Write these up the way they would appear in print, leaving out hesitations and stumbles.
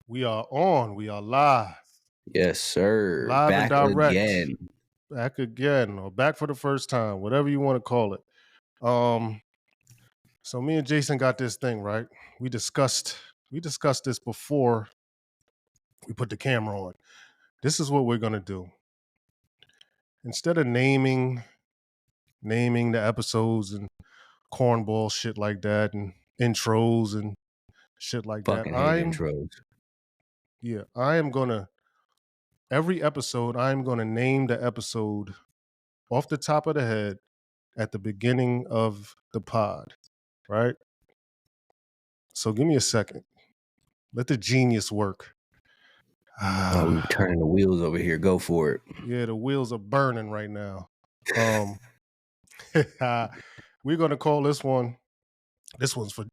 We are on. We are live. Yes, sir. Live and Back direct. again. Back again or back for the first time, whatever you want to call it. So me and Jason got this thing, right? We discussed this before we put the camera on. This is what we're gonna do. Instead of naming the episodes and cornball shit like that and intros and shit like that, Fucking hate intros. I am gonna every episode, I'm gonna name the episode off the top of the head at the beginning of the pod, right? So give me a second. Let the genius work. Oh, we were turning the wheels over here. Go for it. Yeah, the wheels are burning right now. We're gonna call this one. This one's for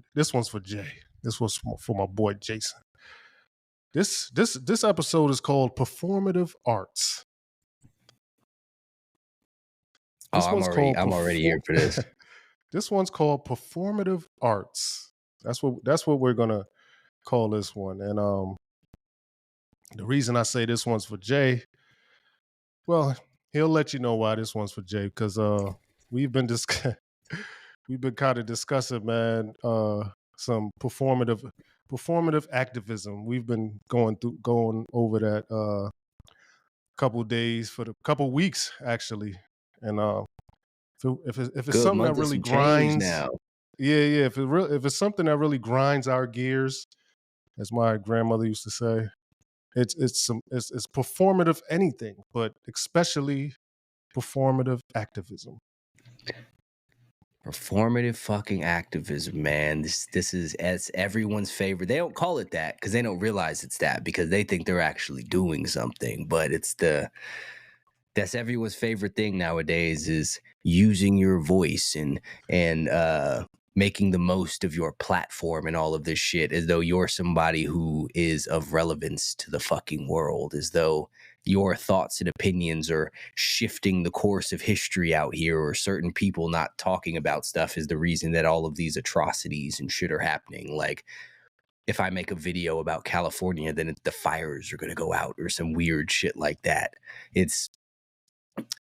Jay. This was for my boy Jason. This episode is called Performative Arts. I'm already here for this. This one's called Performative Arts. That's what we're gonna call this one. And the reason I say this one's for Jay, well, he'll let you know why this one's for Jay, because we've been kind of discussing, man, some performative activism. We've been going over that couple weeks actually, and if it's Good something that month of really some change grinds, now. yeah, if it's something that really grinds our gears, as my grandmother used to say, it's performative anything, but especially performative activism. Performative fucking activism, man. This is as everyone's favorite. They don't call it that because they don't realize it's that, because they think they're actually doing something. But that's everyone's favorite thing nowadays, is using your voice and making the most of your platform and all of this shit, as though you're somebody who is of relevance to the fucking world, as though your thoughts and opinions are shifting the course of history out here, or certain people not talking about stuff is the reason that all of these atrocities and shit are happening. Like, if I make a video about California, then the fires are going to go out, or some weird shit like that. It's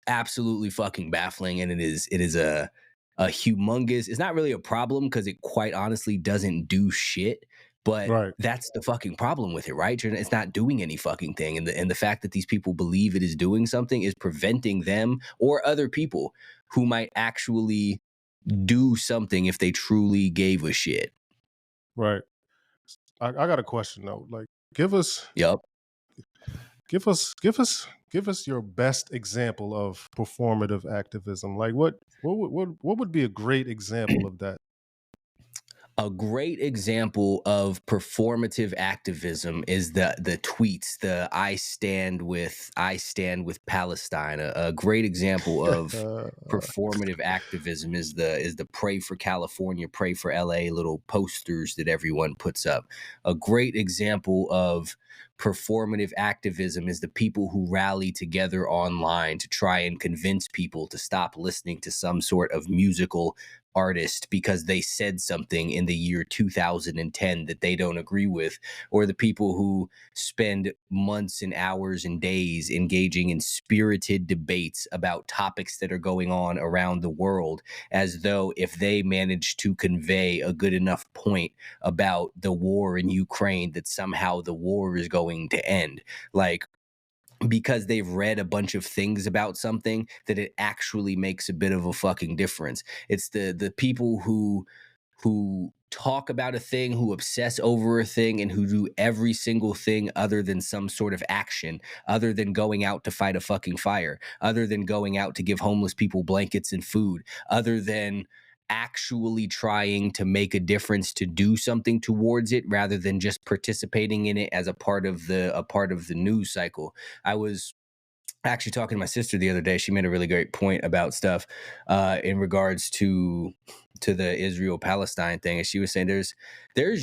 absolutely fucking baffling, and it is a humongous, it's not really a problem because it quite honestly doesn't do shit, but Right. that's the fucking problem with it, right? It's not doing any fucking thing, and the fact that these people believe it is doing something is preventing them or other people who might actually do something if they truly gave a shit. Right. I got a question though. Like, give us Yup. your best example of performative activism. Like, what would be a great example of that? A great example of performative activism is the tweets, the I stand with Palestine. A great example of performative activism is the pray for California, pray for LA little posters that everyone puts up. A great example of performative activism is the people who rally together online to try and convince people to stop listening to some sort of musical artist because they said something in the year 2010 that they don't agree with, or the people who spend months and hours and days engaging in spirited debates about topics that are going on around the world, as though if they manage to convey a good enough point about the war in Ukraine, that somehow the war is going to end. Like, because they've read a bunch of things about something, that it actually makes a bit of a fucking difference. It's the people who talk about a thing, who obsess over a thing, and who do every single thing other than some sort of action, other than going out to fight a fucking fire, other than going out to give homeless people blankets and food, other than actually trying to make a difference, to do something towards it, rather than just participating in it as a part of the news cycle. I was actually talking to my sister the other day. She made a really great point about stuff in regards to the Israel-Palestine thing, and she was saying there's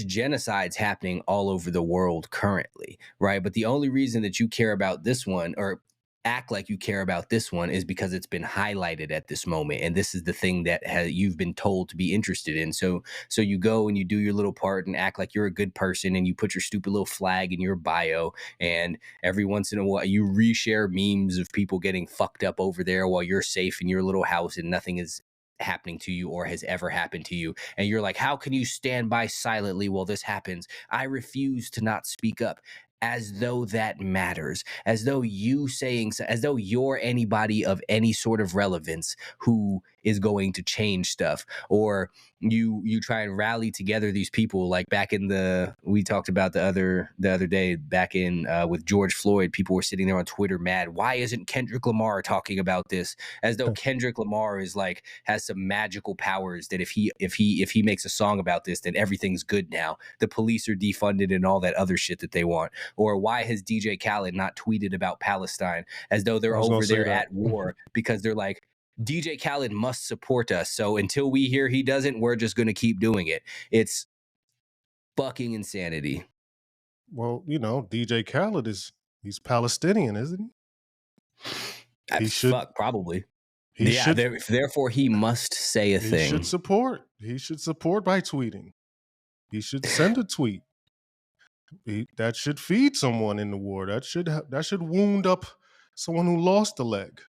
genocides happening all over the world currently, right? But the only reason that you care about this one, or act like you care about this one is because it's been highlighted at this moment, and this is the thing that you've been told to be interested in. So you go and you do your little part and act like you're a good person, and you put your stupid little flag in your bio, and every once in a while you reshare memes of people getting fucked up over there while you're safe in your little house and nothing is happening to you or has ever happened to you, and you're like, how can you stand by silently while this happens? I refuse to not speak up, as though that matters, as though you saying so, as though you're anybody of any sort of relevance who is going to change stuff. Or you try and rally together these people, like back in the, we talked about the other day back in with George Floyd, people were sitting there on Twitter mad, why isn't Kendrick Lamar talking about this? As though Kendrick Lamar is like, has some magical powers that if he makes a song about this, then everything's good now, the police are defunded and all that other shit that they want. Or why has DJ Khaled not tweeted about Palestine, as though I they're was gonna over say there that. at war, because they're like, DJ Khaled must support us. So until we hear he doesn't, we're just going to keep doing it. It's fucking insanity. Well, DJ Khaled he's Palestinian, isn't he? He should Fuck, probably. he Yeah, should therefore he must say a he should thing. support. He should support by tweeting. He should send a tweet. That should feed someone in the war. That should wound up someone who lost a leg.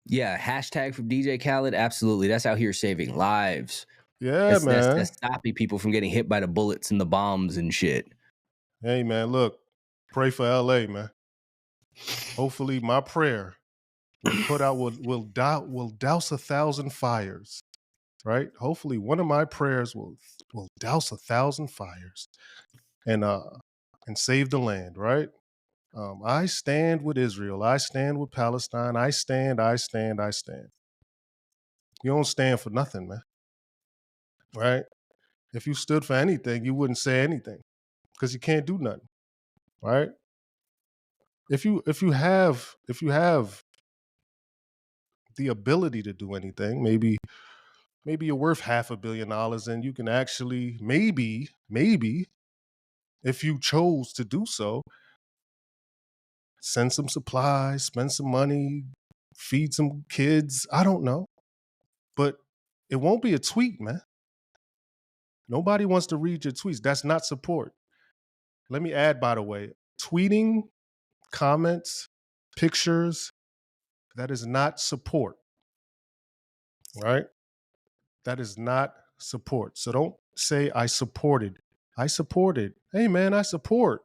Yeah, hashtag from DJ Khaled. Absolutely. That's out here saving lives. Yeah, That's man. stopping people from getting hit by the bullets and the bombs and shit. Hey, man, look, pray for LA, man. Hopefully my prayer will douse 1,000 fires, right? Hopefully one of my prayers will douse 1,000 fires and save the land, right? I stand with Israel. I stand with Palestine. I stand. You don't stand for nothing, man. Right? If you stood for anything, you wouldn't say anything because you can't do nothing, right? If you have the ability to do anything, maybe you're worth $500 million and you can actually maybe if you chose to do so, send some supplies, spend some money, feed some kids. I don't know. But it won't be a tweet, man. Nobody wants to read your tweets. That's not support. Let me add, by the way, tweeting, comments, pictures, that is not support, right? That is not support. So don't say I supported. I supported. Hey, man, I support.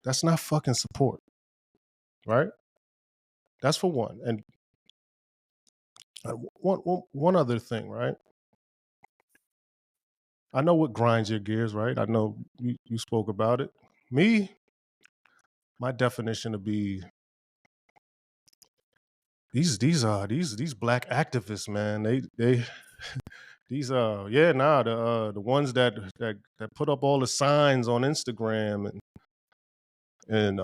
That's not fucking support, right? That's for one. And one other thing, right? I know what grinds your gears, right? I know you spoke about it. Me, my definition would be these black activists, man. They these the ones that put up all the signs on Instagram and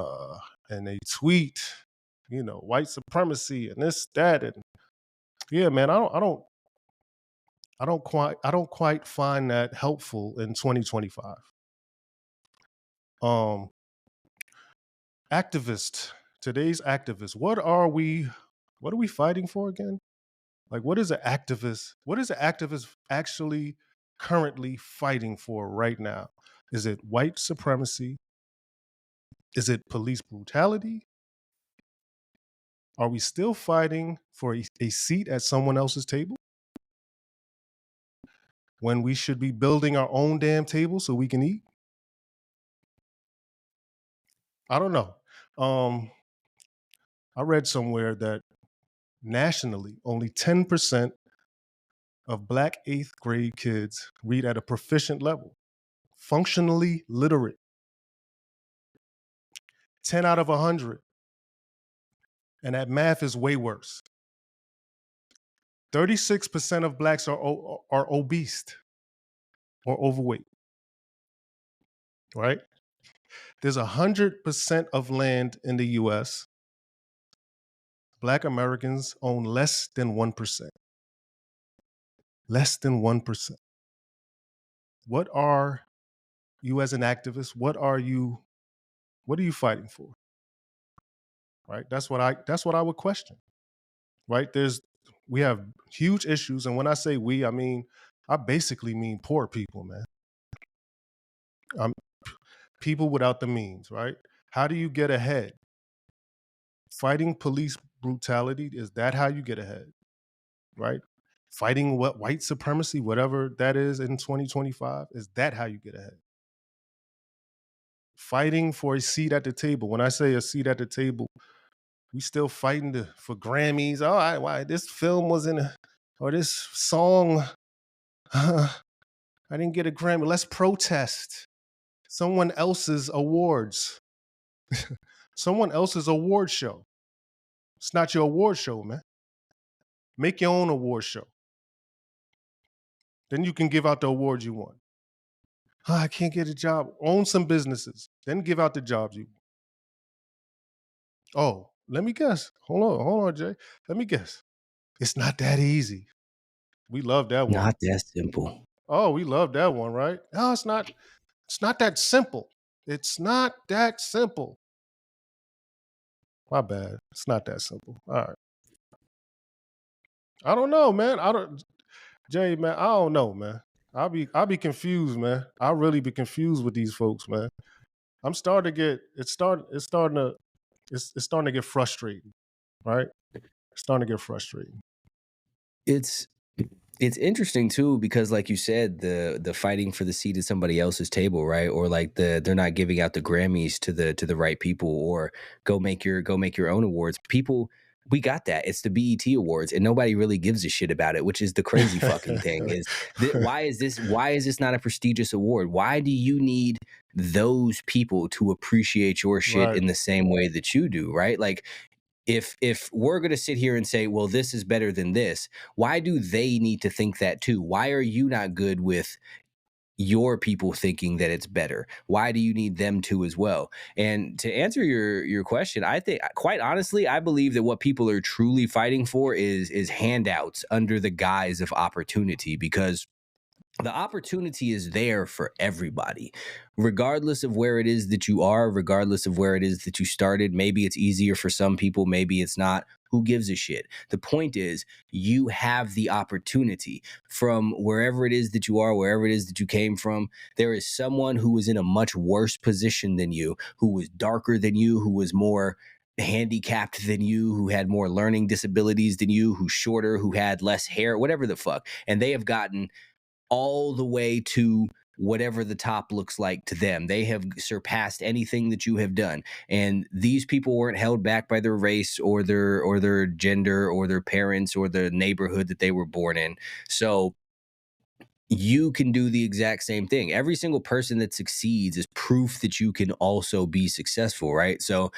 they tweet, white supremacy and this that and yeah, man. I don't quite find that helpful in 2025. Um, today's activists. What are we fighting for again? Like, what is an activist? What is an activist actually currently fighting for right now? Is it white supremacy? Is it police brutality? Are we still fighting for a seat at someone else's table when we should be building our own damn table so we can eat? I don't know. I read somewhere that nationally, only 10% of black eighth grade kids read at a proficient level, functionally literate. 10 out of 100. And that math is way worse. 36% of blacks are obese or overweight, right? There's 100% of land in the US. Black Americans own less than 1%. Less than 1%. What are you as an activist? What are you fighting for? right? That's what I would question, right? We have huge issues, and when I say we, I basically mean poor people, man. Um, People without the means, right? How do you get ahead? Fighting police brutality, is that how you get ahead, right? Fighting what white supremacy, whatever that is in 2025, is that how you get ahead? Fighting for a seat at the table. When I say a seat at the table, we still fighting for Grammys. Oh, why this film was or this song, I didn't get a Grammy. Let's protest someone else's awards, someone else's award show. It's not your award show, man. Make your own award show. Then you can give out the awards you want. Oh, I can't get a job. Own some businesses. Then give out the jobs you want. Oh, let me guess. Hold on, Jay. Let me guess. It's not that easy. We love that one. Not that simple. Oh, we love that one, right? No, it's not. It's not that simple. It's not that simple. My bad. It's not that simple. All right. I don't know, man. Jay, man. I don't know, man. I'll be confused, man. I'll really be confused with these folks, man. I'm starting to get. It's starting to get frustrating, right? It's starting to get frustrating. It's it's interesting too because like you said, the fighting for the seat at somebody else's table, right? Or like they're not giving out the Grammys to the right people, or go make your own awards. People, we got that. It's the BET Awards, and nobody really gives a shit about it, which is the crazy fucking thing. Is why is this not a prestigious award? Why do you need those people to appreciate your shit Right. in the same way that you do, right? Like if we're going to sit here and say, well, this is better than this, why do they need to think that too? Why are you not good with your people thinking that it's better? Why do you need them to as well? And to answer your question, I think, quite honestly, I believe that what people are truly fighting for is handouts under the guise of opportunity, because the opportunity is there for everybody, regardless of where it is that you are, regardless of where it is that you started. Maybe it's easier for some people, maybe it's not. Who gives a shit? The point is, you have the opportunity from wherever it is that you are, wherever it is that you came from. There is someone who was in a much worse position than you, who was darker than you, who was more handicapped than you, who had more learning disabilities than you, who's shorter, who had less hair, whatever the fuck. And they have gotten all the way to whatever the top looks like to them. They have surpassed anything that you have done. And these people weren't held back by their race or their gender or their parents or the neighborhood that they were born in. So you can do the exact same thing. Every single person that succeeds is proof that you can also be successful, right? So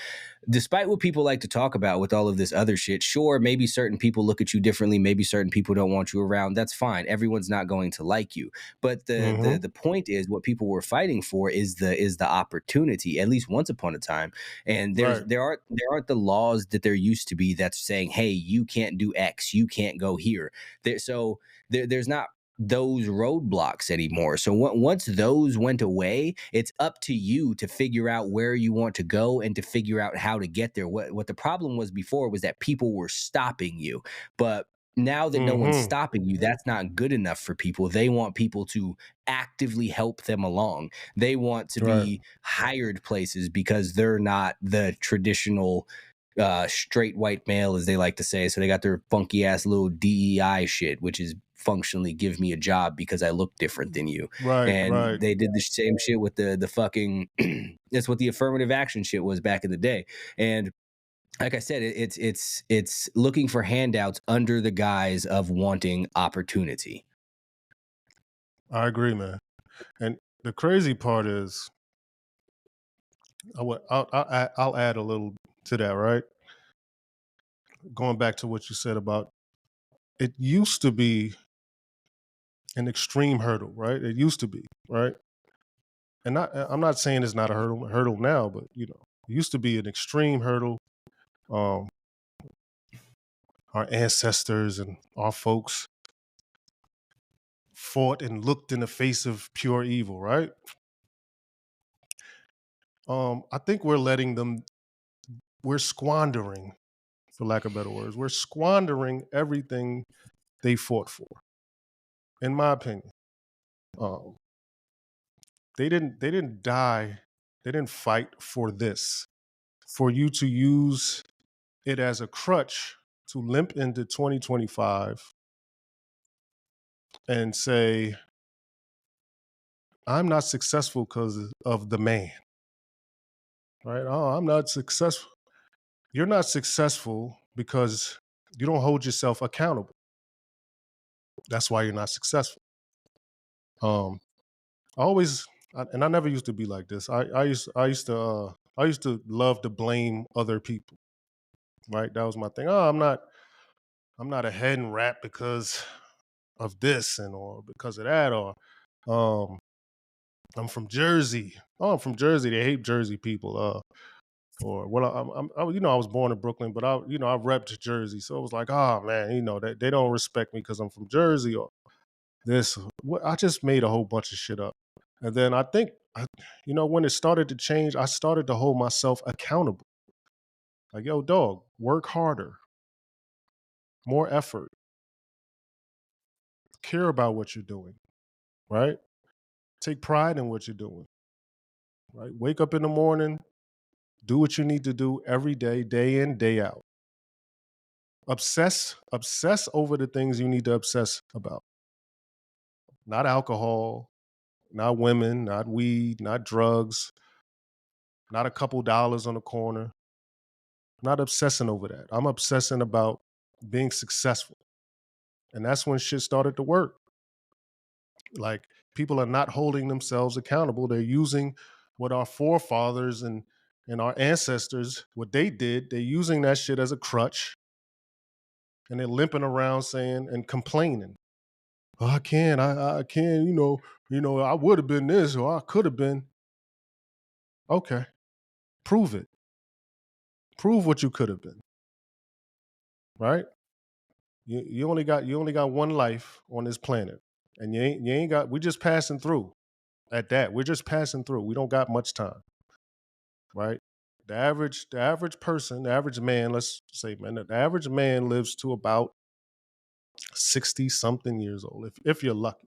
despite what people like to talk about with all of this other shit, sure, maybe certain people look at you differently, maybe certain people don't want you around. That's fine. Everyone's not going to like you. But Mm-hmm. the point is, what people were fighting for is the opportunity, at least once upon a time. And Right. there aren't the laws that there used to be that's saying, hey, you can't do X, you can't go here. There's not those roadblocks anymore. So once those went away, it's up to you to figure out where you want to go and to figure out how to get there. What the problem was before was that people were stopping you. But now that no one's Mm-hmm. stopping you, that's not good enough for people. They want people to actively help them along. They want to Right. be hired places because they're not the traditional straight white male, as they like to say. So they got their funky ass little DEI shit, which is functionally give me a job because I look different than you. Right. And Right. they did the same shit with the fucking that's what the affirmative action shit was back in the day. And like I said, it's looking for handouts under the guise of wanting opportunity. I agree, man. And the crazy part is, I'll add a little to that, right? Going back to what you said about, it used to be an extreme hurdle, right? It used to be, right? And I'm not saying it's not a hurdle now, but it used to be an extreme hurdle. Um, our ancestors and our folks fought and looked in the face of pure evil, right? I think we're letting them we're squandering, for lack of better words, we're squandering everything they fought for, in my opinion. Um, they didn't die, they didn't fight for this, for you to use it as a crutch to limp into 2025 and say, I'm not successful because of the man, right? Oh, I'm not successful. You're not successful because you don't hold yourself accountable. That's why you're not successful. Um, I always, and I never used to be like this. I used to love to blame other people. Right, that was my thing. Oh, I'm not ahead in rap because of this and or because of that or um I'm from Jersey. Oh, I'm from Jersey. They hate Jersey people. Or well, I was born in Brooklyn, but I repped Jersey, so it was like, oh man, they don't respect me because I'm from Jersey or this. I just made a whole bunch of shit up, and then I think, when it started to change, I started to hold myself accountable. Like, yo, dog, work harder, more effort, care about what you're doing, right? Take pride in what you're doing, right? Wake up in the morning, do what you need to do every day, day in, day out. Obsess over the things you need to obsess about. Not alcohol, not women, not weed, not drugs, not a couple dollars on the corner. Not obsessing over that. I'm obsessing about being successful. And that's when shit started to work. Like, people are not holding themselves accountable. They're using what our forefathers and our ancestors, what they did, they're using that shit as a crutch. And they're limping around saying and complaining. Oh, I can't, I can't, I would have been this or I could have been. Okay. Prove it. Prove what you could have been. Right? You only got one life on this planet. And you ain't got, we're just passing through at that. We're just passing through. We don't got much time. Right? The average person, the average man, let's say, man, the average man lives to about 60 something years old, if you're lucky.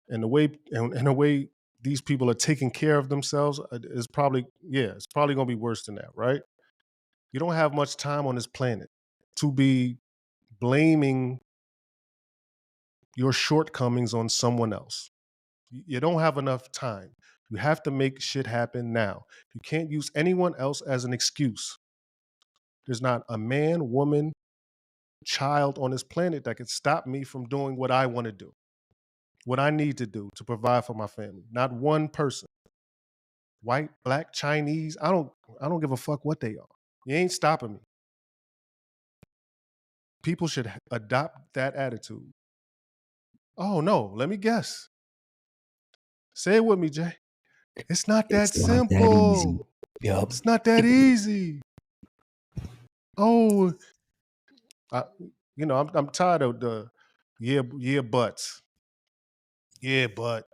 And the way these people are taking care of themselves is probably, it's probably gonna be worse than that, right? You don't have much time on this planet to be blaming your shortcomings on someone else. You don't have enough time. You have to make shit happen now. You can't use anyone else as an excuse. There's not a man, woman, child on this planet that can stop me from doing what I want to do, what I need to do to provide for my family. Not one person. White, black, Chinese, I don't give a fuck what they are. You ain't stopping me. People should adopt that attitude. Oh no, let me guess. Say it with me, Jay. It's not that It's not that easy. simple. Yep. It's not that easy. Oh, I'm tired of the buts. Yeah, but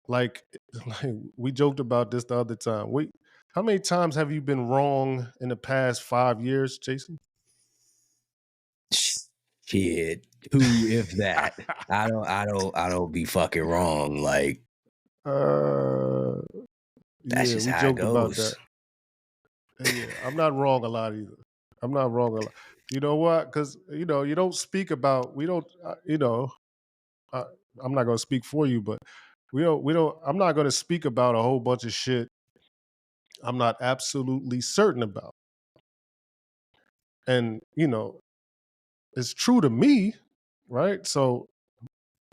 like, we joked about this the other time. How many times have you been wrong in the past 5 years, Jason? Shit. Who if that? I don't be fucking wrong. Like, that's Yeah, just we how it joked about goes. that. Yeah, I'm not wrong a lot either. I'm not wrong a lot. You know what? Because you don't speak about. We don't. Uh, I'm not going to speak for you, but we don't. I'm not going to speak about a whole bunch of shit I'm not absolutely certain about. And it's true to me, right? So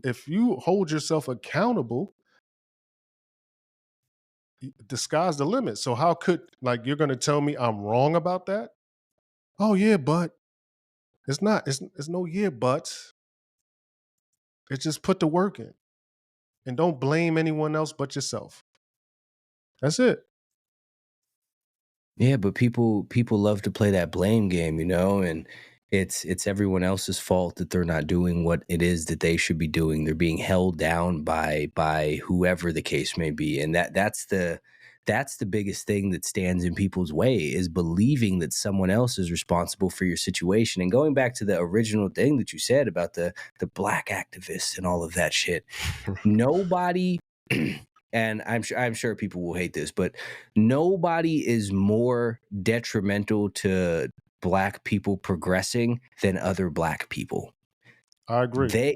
if you hold yourself accountable, the sky's the limit. So how could, like, you're going to tell me I'm wrong about that? Oh yeah, but it's not. It's no yeah buts. It's just put the work in and don't blame anyone else but yourself. That's it. Yeah, but people love to play that blame game, and it's everyone else's fault that they're not doing what it is that they should be doing. They're being held down by whoever the case may be, and that's the biggest thing that stands in people's way, is believing that someone else is responsible for your situation. And going back to the original thing that you said about the black activists and all of that shit, nobody and I'm sure people will hate this, but nobody is more detrimental to black people progressing than other black people. I agree. They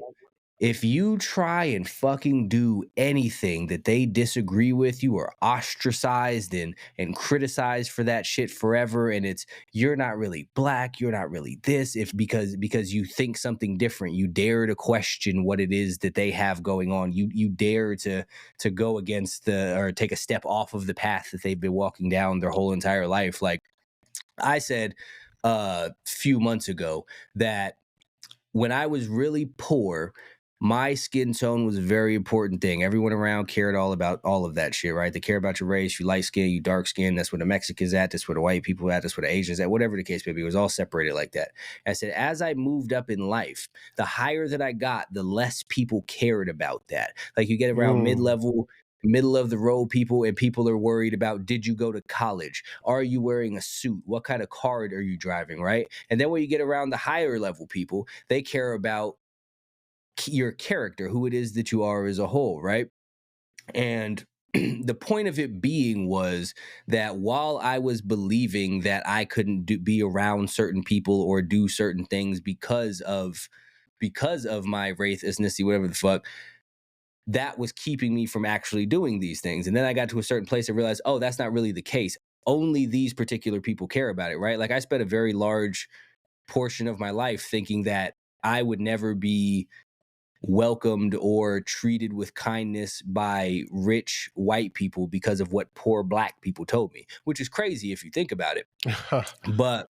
If you try and fucking do anything that they disagree with, you are ostracized and criticized for that shit forever. And it's, you're not really black, you're not really this, if because you think something different, you dare to question what it is that they have going on. You dare to go against or take a step off of the path that they've been walking down their whole entire life. Like I said a few months ago that when I was really poor, my skin tone was a very important thing. Everyone around cared all about all of that shit, right? They care about your race, you light skin, you dark skin. That's where the Mexicans at. That's where the white people at. That's where the Asians at. Whatever the case may be, it was all separated like that. I said, as I moved up in life, the higher that I got, the less people cared about that. Like you get around mid-level, middle of the road people, and people are worried about, did you go to college? Are you wearing a suit? What kind of car are you driving, right? And then when you get around the higher level people, they care about your character, who it is that you are as a whole, right? And the point of it being was that while I was believing that I couldn't be around certain people or do certain things because of my race, ethnicity, whatever the fuck, that was keeping me from actually doing these things. And then I got to a certain place and realized, oh, that's not really the case. Only these particular people care about it, right? Like I spent a very large portion of my life thinking that I would never be welcomed or treated with kindness by rich white people because of what poor black people told me, which is crazy if you think about it. But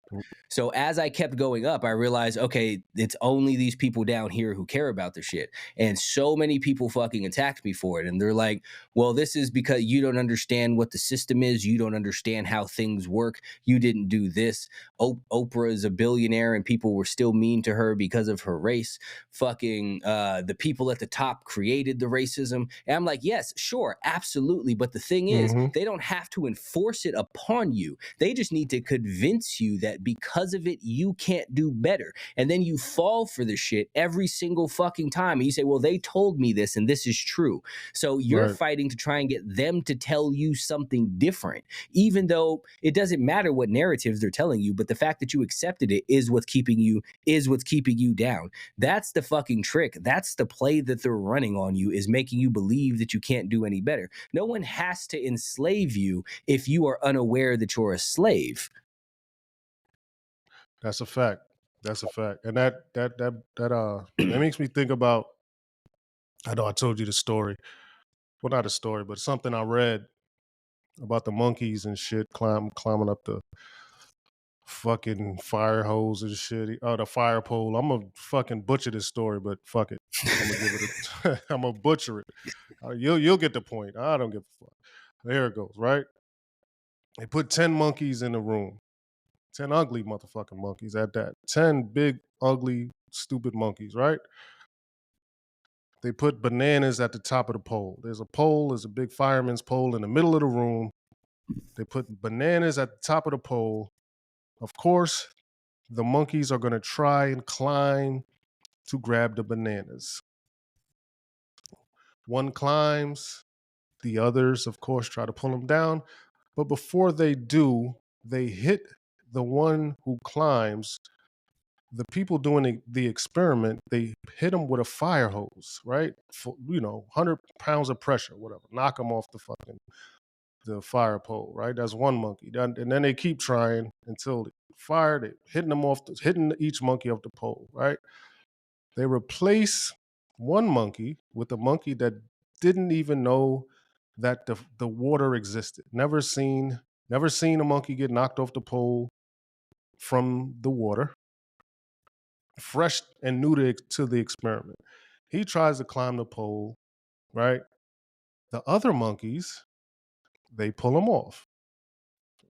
so as I kept going up, I realized, okay, it's only these people down here who care about the shit. And so many people fucking attacked me for it. And they're like, well, this is because you don't understand what the system is. You don't understand how things work. You didn't do this. Oprah is a billionaire and people were still mean to her because of her race. Fucking the people at the top created the racism. And I'm like, yes, sure, absolutely. But the thing is, they don't have to enforce it upon you. They just need to convince you that because of it, you can't do better. And then you fall for the shit every single fucking time. And you say, well, they told me this and this is true. So you're fighting to try and get them to tell you something different, even though it doesn't matter what narratives they're telling you. But the fact that you accepted it is what's keeping you down. That's the fucking trick. That's the play that they're running on you, is making you believe that you can't do any better. No one has to enslave you if you are unaware that you're a slave. That's a fact. That's a fact. And that makes me think about, I know I told you the story. Well, not a story, but something I read about the monkeys and shit climbing up the fucking fire hose and shit. Oh, the fire pole. I'm gonna fucking butcher this story, but fuck it. I'm gonna give it I'm gonna butcher it. You'll get the point. I don't give a fuck. There it goes, right? They put 10 monkeys in the room. 10 ugly motherfucking monkeys at that. 10 big, ugly, stupid monkeys, right? They put bananas at the top of the pole. There's a big fireman's pole in the middle of the room. They put bananas at the top of the pole. Of course, the monkeys are going to try and climb to grab the bananas. One climbs, the others, of course, try to pull them down. But before they do, they hit the one who climbs. The people doing the experiment, they hit them with a fire hose, right? 100 pounds of pressure, whatever. Knock them off the fire pole, right? That's one monkey. And then they keep trying until they hitting each monkey off the pole, right? They replace one monkey with a monkey that didn't even know that the water existed. Never seen a monkey get knocked off the pole from the water. Fresh and new to the experiment. He tries to climb the pole, right? The other monkeys, they pull him off,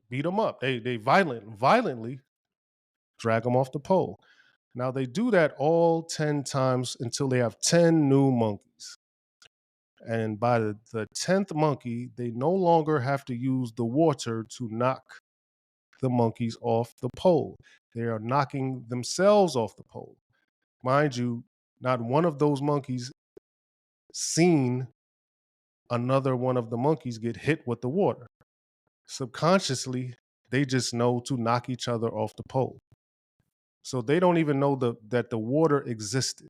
beat him up. They violently drag him off the pole. Now they do that all 10 times until they have 10 new monkeys. And by the 10th monkey, they no longer have to use the water to knock the monkeys off the pole. They are knocking themselves off the pole. Mind you, not one of those monkeys seen another one of the monkeys get hit with the water. Subconsciously, they just know to knock each other off the pole. So they don't even know that the water existed.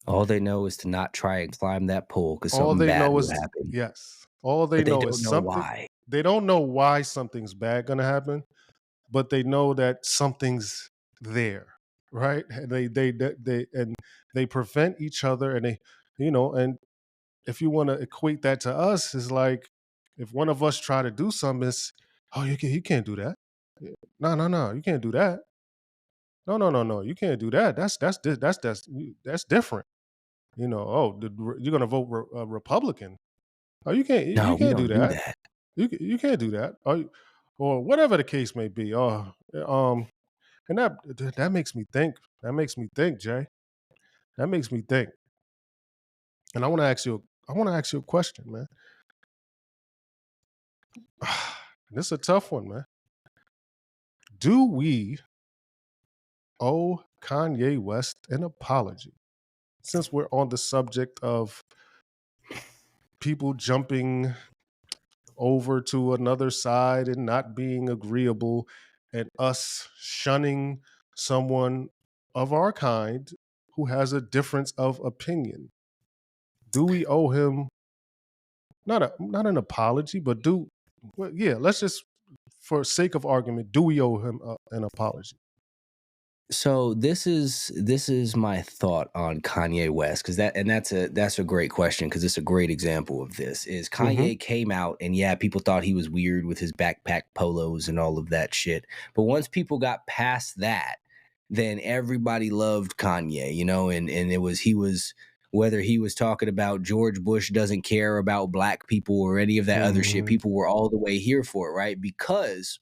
All they know is to not try and climb that pole because All something they bad know will is happen. yes. All they But they know don't is know something. why. They don't know why something's bad gonna happen, but they know that something's there, right? And they prevent each other, and and if you want to equate that to us, is like if one of us try to do something, it's you can't do that. No, you can't do that. No, you can't do that. That's different. You're gonna vote Republican. Oh, No, you we can't do don't do that. that. You can't do that. Or whatever the case may be. And that makes me think. That makes me think, Jay. That makes me think. And I want to ask you. I want to ask you a question, man. This is a tough one, man. Do we owe Kanye West an apology? Since we're on the subject of people jumping over to another side and not being agreeable, and us shunning someone of our kind who has a difference of opinion. Do we owe him not an apology, but let's just, for sake of argument, do we owe him an apology? So this is my thought on Kanye West, because that's a great question, because it's a great example of this. Is Mm-hmm. Kanye came out, and yeah, people thought he was weird with his backpack polos and all of that shit. But once people got past that, then everybody loved Kanye, and he was, whether he was talking about George Bush doesn't care about black people or any of that other shit, Mm-hmm. people were all the way here for it, right? Because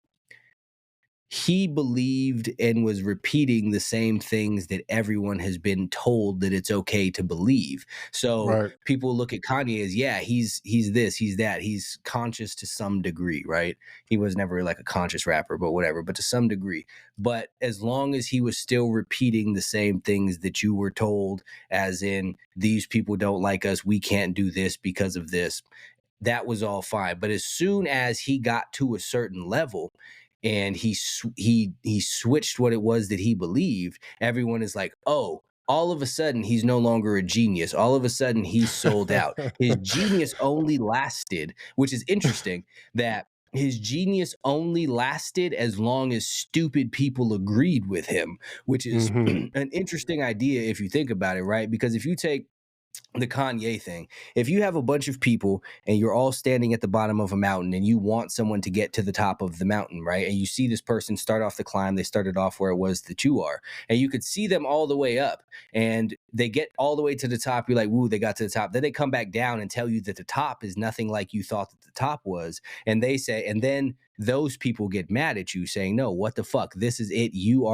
he believed and was repeating the same things that everyone has been told that it's okay to believe. So Right. people look at Kanye as, yeah, he's this, he's that, he's conscious to some degree, right? He was never like a conscious rapper, but whatever, but to some degree. But as long as he was still repeating the same things that you were told, as in, these people don't like us, we can't do this because of this, that was all fine. But as soon as he got to a certain level and he switched what it was that he believed, everyone is like, oh, all of a sudden he's no longer a genius. All of a sudden he's sold out. His genius only lasted, which is interesting, that his genius only lasted as long as stupid people agreed with him, which is Mm-hmm. an interesting idea if you think about it, right? Because if you take the Kanye thing, if you have a bunch of people and you're all standing at the bottom of a mountain and you want someone to get to the top of the mountain, right? And you see this person start off the climb, they started off where it was that you are, and you could see them all the way up, and they get all the way to the top. You're like, woo, they got to the top. Then they come back down and tell you that the top is nothing like you thought that the top was. And they say, and then those people get mad at you saying, no, what the fuck? This is it. You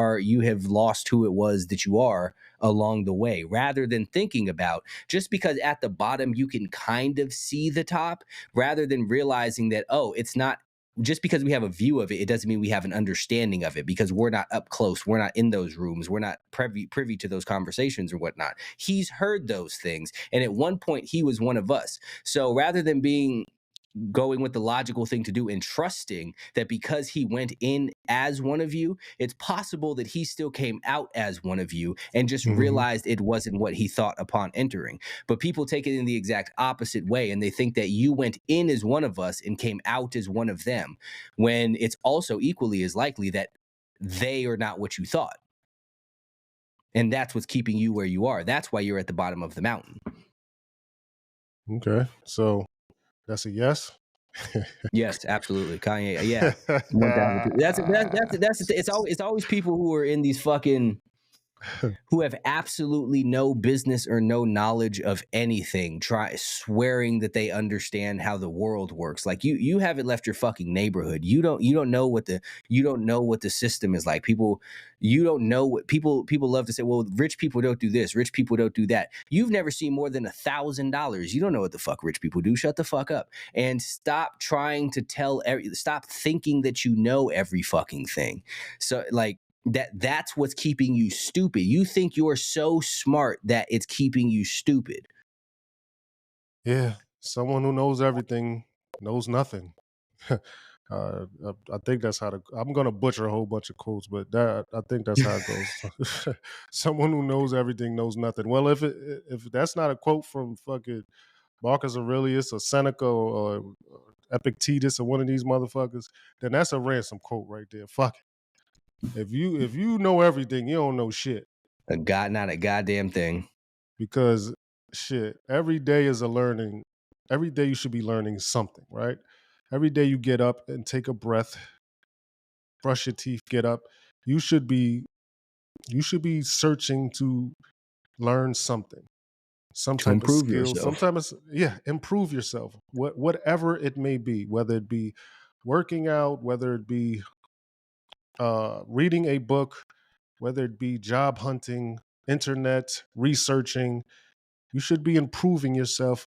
have lost who it was that you are along the way, rather than thinking about, just because at the bottom you can kind of see the top, rather than realizing that, oh, it's not, just because we have a view of it, it doesn't mean we have an understanding of it, because we're not up close, we're not in those rooms, we're not privy to those conversations or whatnot. He's heard those things, and at one point he was one of us. So rather than going with the logical thing to do and trusting that because he went in as one of you, it's possible that he still came out as one of you and just Mm-hmm. realized it wasn't what he thought upon entering. But people take it in the exact opposite way, and they think that you went in as one of us and came out as one of them, when it's also equally as likely that they are not what you thought. And that's what's keeping you where you are. That's why you're at the bottom of the mountain. Okay. So that's a yes. Yes, absolutely, Kanye. Yeah, 1,000. It's always people who are in these fucking who have absolutely no business or no knowledge of anything, try swearing that they understand how the world works. Like you haven't left your fucking neighborhood. You don't know what the system is like. You don't know what people love to say, well, rich people don't do this, rich people don't do that. You've never seen more than $1,000. You don't know what the fuck rich people do. Shut the fuck up and stop trying to stop thinking that you know every fucking thing. So like that's what's keeping you stupid. You think you're so smart that it's keeping you stupid. Yeah, someone who knows everything knows nothing. I think that's how I'm gonna butcher a whole bunch of quotes, but I think that's how it goes. Someone who knows everything knows nothing. Well, if that's not a quote from fucking Marcus Aurelius or Seneca or Epictetus or one of these motherfuckers, then that's a Ransom quote right there. Fuck it. If you know everything, you don't know shit. Not a goddamn thing. Because shit, every day is a learning. Every day you should be learning something, right? Every day you get up and take a breath, brush your teeth, get up. You should be searching to learn something, some To type of improve skill, yourself. sometimes improve yourself. Whatever it may be, whether it be working out, whether it be reading a book, whether it be job hunting, internet, researching, you should be improving yourself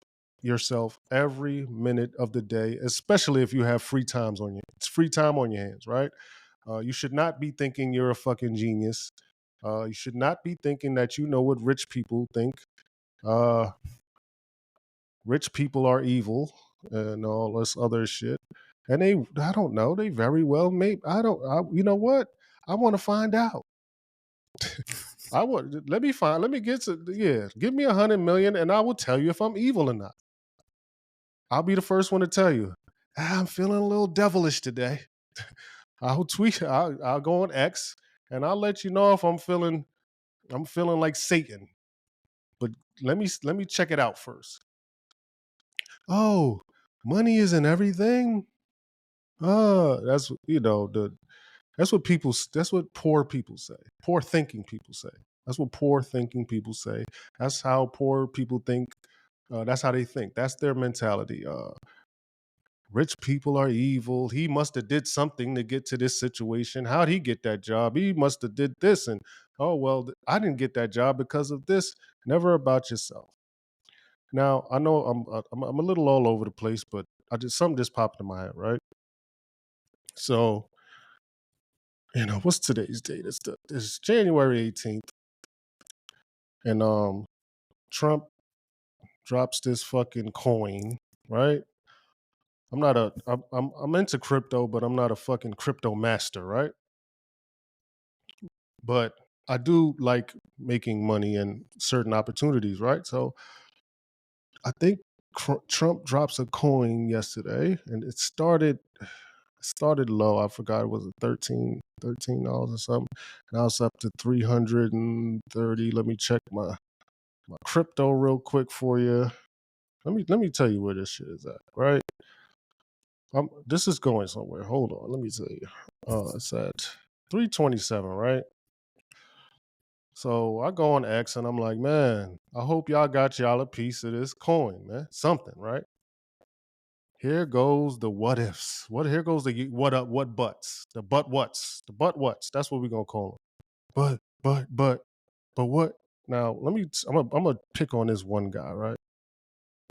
every minute of the day, especially if you have free time on your hands, right? You should not be thinking you're a fucking genius. You should not be thinking that you know what rich people think. Uh, Rich people are evil and all this other shit. And I don't know, they very well may. You know what? I want to find out. Let me get to, give me 100 million and I will tell you if I'm evil or not. I'll be the first one to tell you. I'm feeling a little devilish today. I'll tweet. I'll go on X and I'll let you know if I'm feeling like Satan. But let me check it out first. Oh, money isn't everything. That's that's what poor people say. Poor thinking people say. That's what poor thinking people say. That's how poor people think. That's how they think. That's their mentality. Rich people are evil. He must have did something to get to this situation. How'd he get that job? He must have did this. And oh well, I didn't get that job because of this. Never about yourself. Now I know I'm a little all over the place, but something just popped in my head, right? So what's today's date? It's January 18th, and Trump drops this fucking coin, right? I'm into crypto, but I'm not a fucking crypto master, right? But I do like making money and certain opportunities, right? So I think Trump drops a coin yesterday, and it started low. I forgot, it was a $13 or something. Now it's up to 330. Let me check my crypto real quick for you. Let me tell you where this shit is at, right? This is going somewhere. Hold on, let me tell you. It's at 327, right? So I go on X and I'm like, man, I hope y'all got y'all a piece of this coin, man. Something, right? Here goes the what ifs. Here goes the what buts. The but what's. The but what's. That's what we're gonna call them. But what? Now I'm gonna pick on this one guy, right?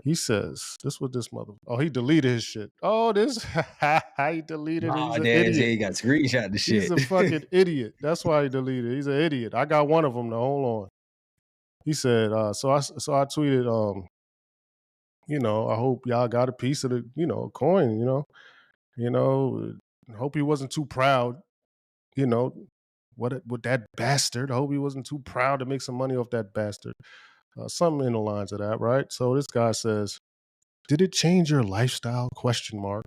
He says, this what this mother. Oh, he deleted his shit. Oh, this he deleted it. He's Oh, an damn, idiot. he got screenshot the He's shit. a fucking idiot. That's why he deleted it. He's an idiot. I got one of them. Now hold on. He said, so I tweeted, I hope y'all got a piece of the, coin, hope he wasn't too proud, you know, what that bastard. I hope he wasn't too proud to make some money off that bastard. Something in the lines of that, right? So this guy says, did it change your lifestyle? Question mark.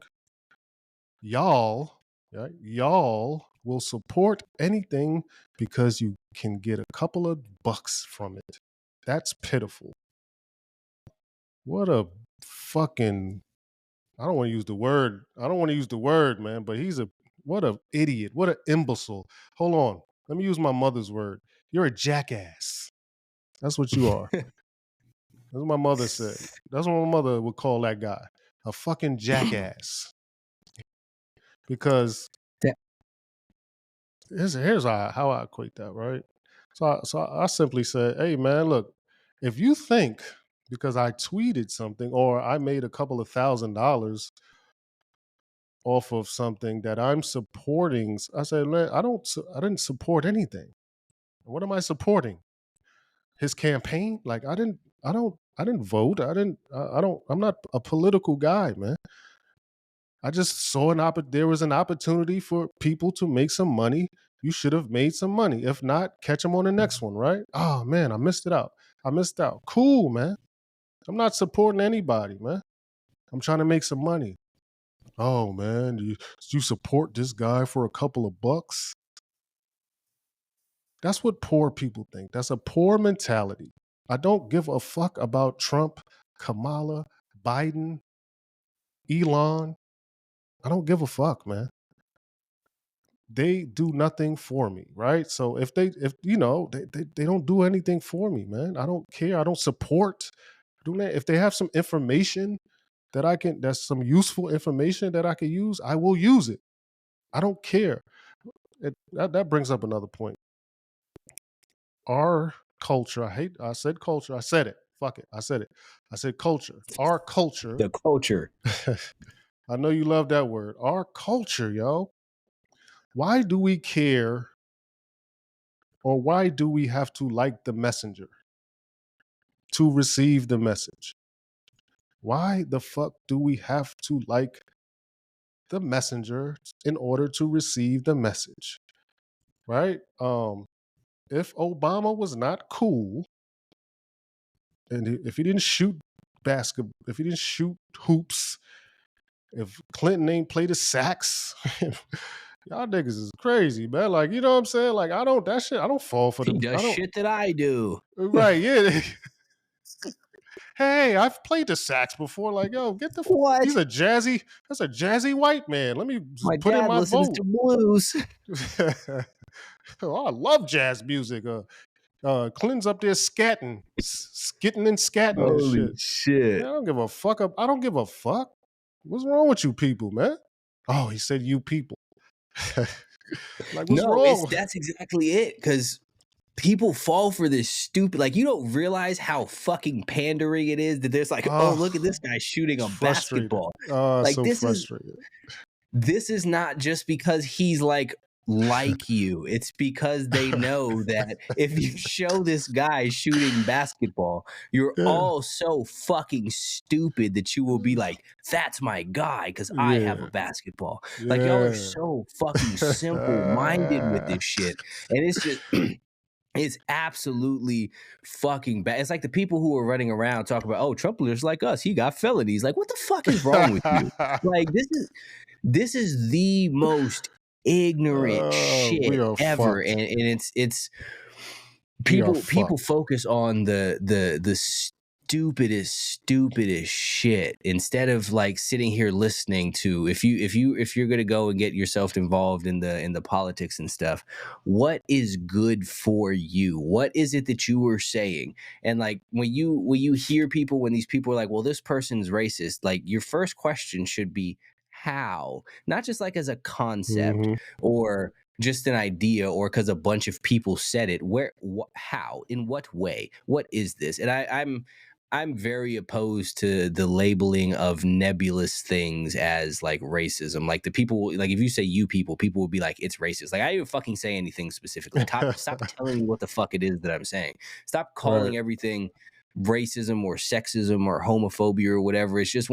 Y'all, right? Y'all will support anything because you can get a couple of bucks from it. That's pitiful. What a fucking I don't want to use the word. I don't want to use the word, man, but what a idiot. What an imbecile. Hold on. Let me use my mother's word. You're a jackass. That's what you are. That's what my mother said. That's what my mother would call that guy. A fucking jackass. Because That- here's how I equate that, right? So I simply said, hey man, look, if you think because I tweeted something or I made a couple of $1,000 off of something that I'm supporting, I said, I didn't support anything. What am I supporting? His campaign? Like I didn't vote. I'm not a political guy, man. I just saw there was an opportunity for people to make some money. You should have made some money. If not, catch them on the next one, right? Oh man, I missed it out. Cool, man. I'm not supporting anybody, man. I'm trying to make some money. Oh man, you support this guy for a couple of bucks? That's what poor people think. That's a poor mentality. I don't give a fuck about Trump, Kamala, Biden, Elon. I don't give a fuck, man. They do nothing for me, right? So if they don't do anything for me, man. I don't care. I don't support doing that. If they have some information that's some useful information that I can use, I will use it. I don't care. That brings up another point. Our culture, I said culture, I said it. Fuck it. I said it. I said culture. Our culture. The culture. I know you love that word. Our culture, yo. Why do we care or why do we have to like the messenger to receive the message? Why the fuck do we have to like the messenger in order to receive the message? Right? If Obama was not cool, and if he didn't shoot basketball, if he didn't shoot hoops, if Clinton ain't play the sax, y'all niggas is crazy, man. Like, you know what I'm saying? Like, I don't fall for He them. does shit that I do. Right, yeah. Hey, I've played the sax before. Like, yo, What? that's a jazzy white man. Let me My put in dad my listens vote. to blues. Oh, I love jazz music. Clinton's up there skitting and scatting and Holy shit. shit. Man, I don't give a fuck. I don't give a fuck. What's wrong with you people, man? Oh, he said you people. Like, what's No, wrong? that's exactly it. Because people fall for this stupid, like, you don't realize how fucking pandering it is that there's like, oh, look at this guy shooting a basketball. Like, So frustrated. this is not just because he's like you. It's because they know that if you show this guy shooting basketball, you're all so fucking stupid that you will be like, that's my guy because I have a basketball. Like, y'all are so fucking simple-minded with this shit. And it's just it's absolutely fucking bad. It's like the people who are running around talking about, oh, Trump is like us. He got felonies. Like, what the fuck is wrong with you? Like, this is the most ignorant We shit are ever. fucked. And it's We are people fucked. focus on the stupidest shit instead of like sitting here listening to if you're gonna go and get yourself involved in the politics and stuff, what is good for you? What is it that you are saying? And like when you hear people, when these people are like, well, this person's racist, like your first question should be how, not just like as a concept or just an idea or because a bunch of people said it. Where, how, in what way, what is this? And I'm very opposed to the labeling of nebulous things as like racism. Like the people, like if you say you people will be like, it's racist. Like I didn't fucking say anything specifically. Stop telling me what the fuck it is that I'm saying. Stop calling everything racism or sexism or homophobia or whatever. It's just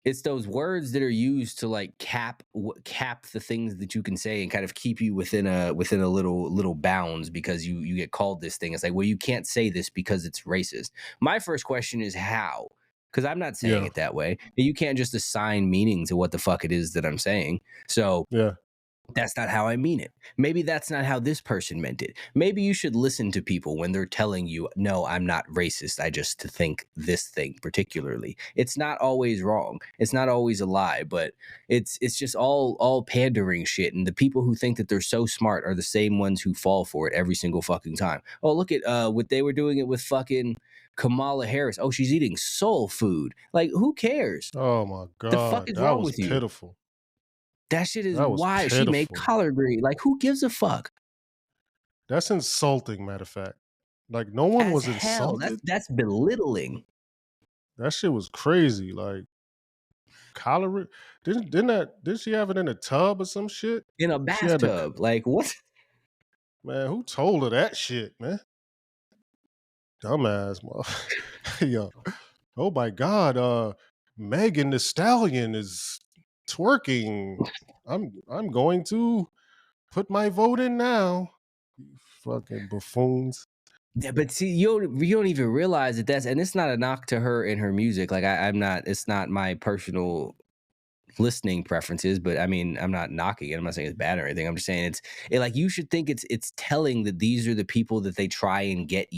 it's those words that are used to like cap the things that you can say and kind of keep you within a little bounds because you get called this thing. It's like, well, you can't say this because it's racist. My first question is how, because I'm not saying it that way. You can't just assign meaning to what the fuck it is that I'm saying. So That's not how I mean it. Maybe that's not how this person meant it. Maybe you should listen to people when they're telling you, no, I'm not racist. I just think this thing particularly. It's not always wrong. It's not always a lie, but it's just all pandering shit. And the people who think that they're so smart are the same ones who fall for it every single fucking time. Oh, look at what they were doing it with fucking Kamala Harris. Oh, she's eating soul food. Like, who cares? Oh my The fuck God, is that wrong was with you? pitiful. That shit is That was wild. She made pitiful. collard green. Like, who gives a fuck? That's insulting, matter of fact. Like, no one As was hell. insulted. That's belittling. That shit was crazy. Like, cholera. Didn't she have it in a tub or some shit? In a She had the bathtub. Like, what? man. Who told her that shit, man? Dumbass, yo. Oh my God. Megan the Stallion is twerking. I'm going to put my vote in now. You fucking buffoons. Yeah, but see, you don't even realize that and it's not a knock to her in her music. Like, I'm not, it's not my personal listening preferences, but I mean, I'm not knocking it. I'm not saying it's bad or anything. I'm just saying like, you should think it's telling that these are the people that they try and get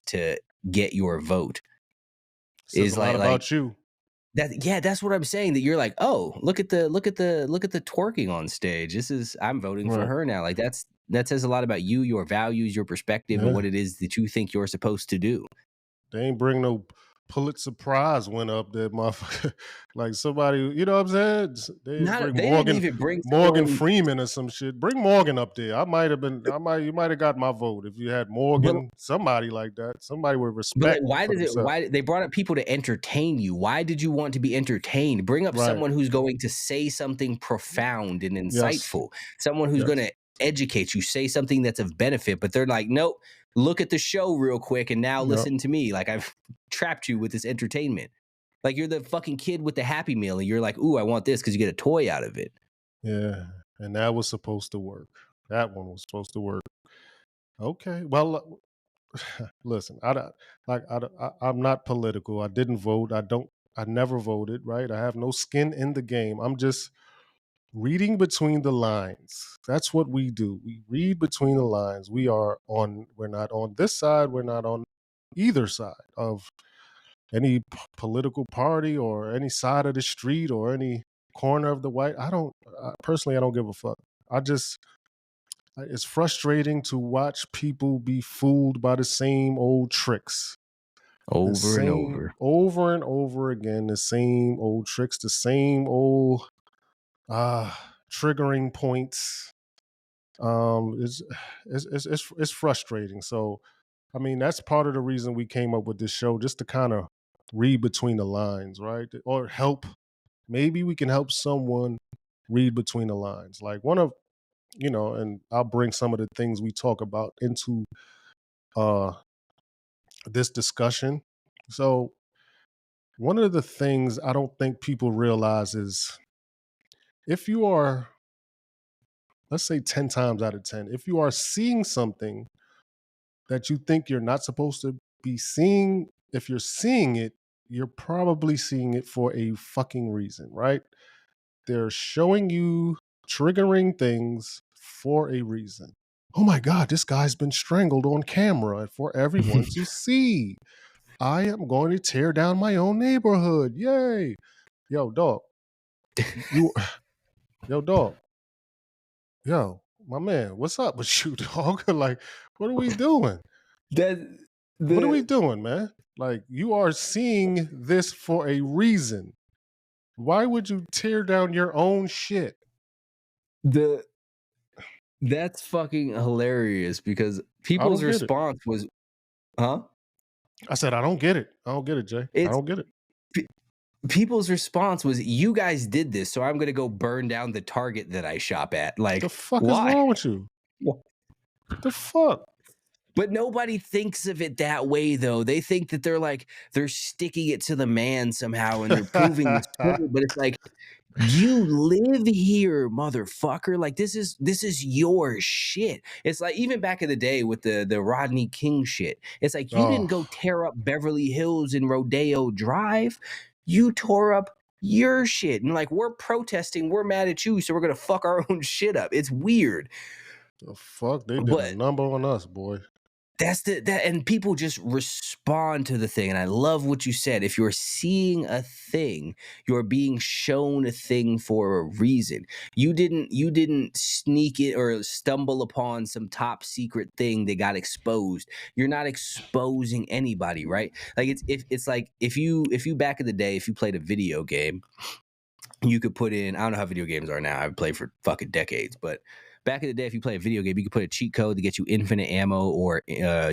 to get your vote. Says a lot about you. That's what I'm saying. That you're like, oh, look at the twerking on stage. I'm voting for her now. Like, that says a lot about you, your values, your perspective, and what it is that you think you're supposed to do. They ain't bring no Pulitzer Prize went up there, motherfucker. Like somebody, you know what I'm saying? They didn't even bring Morgan Freeman or some shit. Bring Morgan up there. You might have got my vote if you had Morgan, somebody like that. Somebody with respect. But like, why they brought up people to entertain you? Why did you want to be entertained? Bring up someone who's going to say something profound and insightful. Someone who's going to educate you, say something that's of benefit, but they're like, nope, look at the show real quick and now listen to me. Like, I've trapped you with this entertainment. Like, you're the fucking kid with the Happy Meal and you're like, ooh, I want this because you get a toy out of it. Yeah, and that was supposed to work. That one was supposed to work. Okay, well, listen, I'm not political. I didn't vote. I never voted, right? I have no skin in the game. I'm just reading between the lines. That's what we do. We read between the lines. We're not on this side. We're not on either side of any political party or any side of the street or any corner of the white. Personally, I don't give a fuck. It's frustrating to watch people be fooled by the same old tricks. Over and over again, the same old tricks, the same old triggering points. It's frustrating. So, I mean, that's part of the reason we came up with this show, just to kind of read between the lines, right? Or maybe we can help someone read between the lines. Like and I'll bring some of the things we talk about into this discussion. So, one of the things I don't think people realize is if you are, let's say 10 times out of 10, if you are seeing something that you think you're not supposed to be seeing, if you're seeing it, you're probably seeing it for a fucking reason, right? They're showing you triggering things for a reason. Oh my God, this guy's been strangled on camera for everyone to see. I am going to tear down my own neighborhood. Yay. Yo, dog. Yo, dog. Yo, my man, what's up with you, dog? Like, what are we doing? What are we doing, man? Like, you are seeing this for a reason. Why would you tear down your own shit? That's fucking hilarious because people's response was, huh? I said, I don't get it. I don't get it, Jay. I don't get it. People's response was, you guys did this, so I'm going to go burn down the Target that I shop at. Like, the fuck is wrong with you? What the fuck? But nobody thinks of it that way, though. They think that they're sticking it to the man somehow and they're proving this point. But it's like, you live here, motherfucker. Like, this is your shit. It's like, even back in the day with the Rodney King shit, it's like, you didn't go tear up Beverly Hills and Rodeo Drive. You tore up your shit. And like, we're protesting, we're mad at you, so we're gonna fuck our own shit up. It's weird. The fuck? They did a But number on us, boy. that's that, and people just respond to the thing. And I love what you said. If you're seeing a thing, you're being shown a thing for a reason. You didn't sneak it or stumble upon some top secret thing that got exposed. You're not exposing anybody, right? Like it's like if you back in the day, if you played a video game, you could put in, I don't know how video games are now. I've played for fucking decades, but back in the day, if you play a video game, you could put a cheat code to get you infinite ammo or Yeah.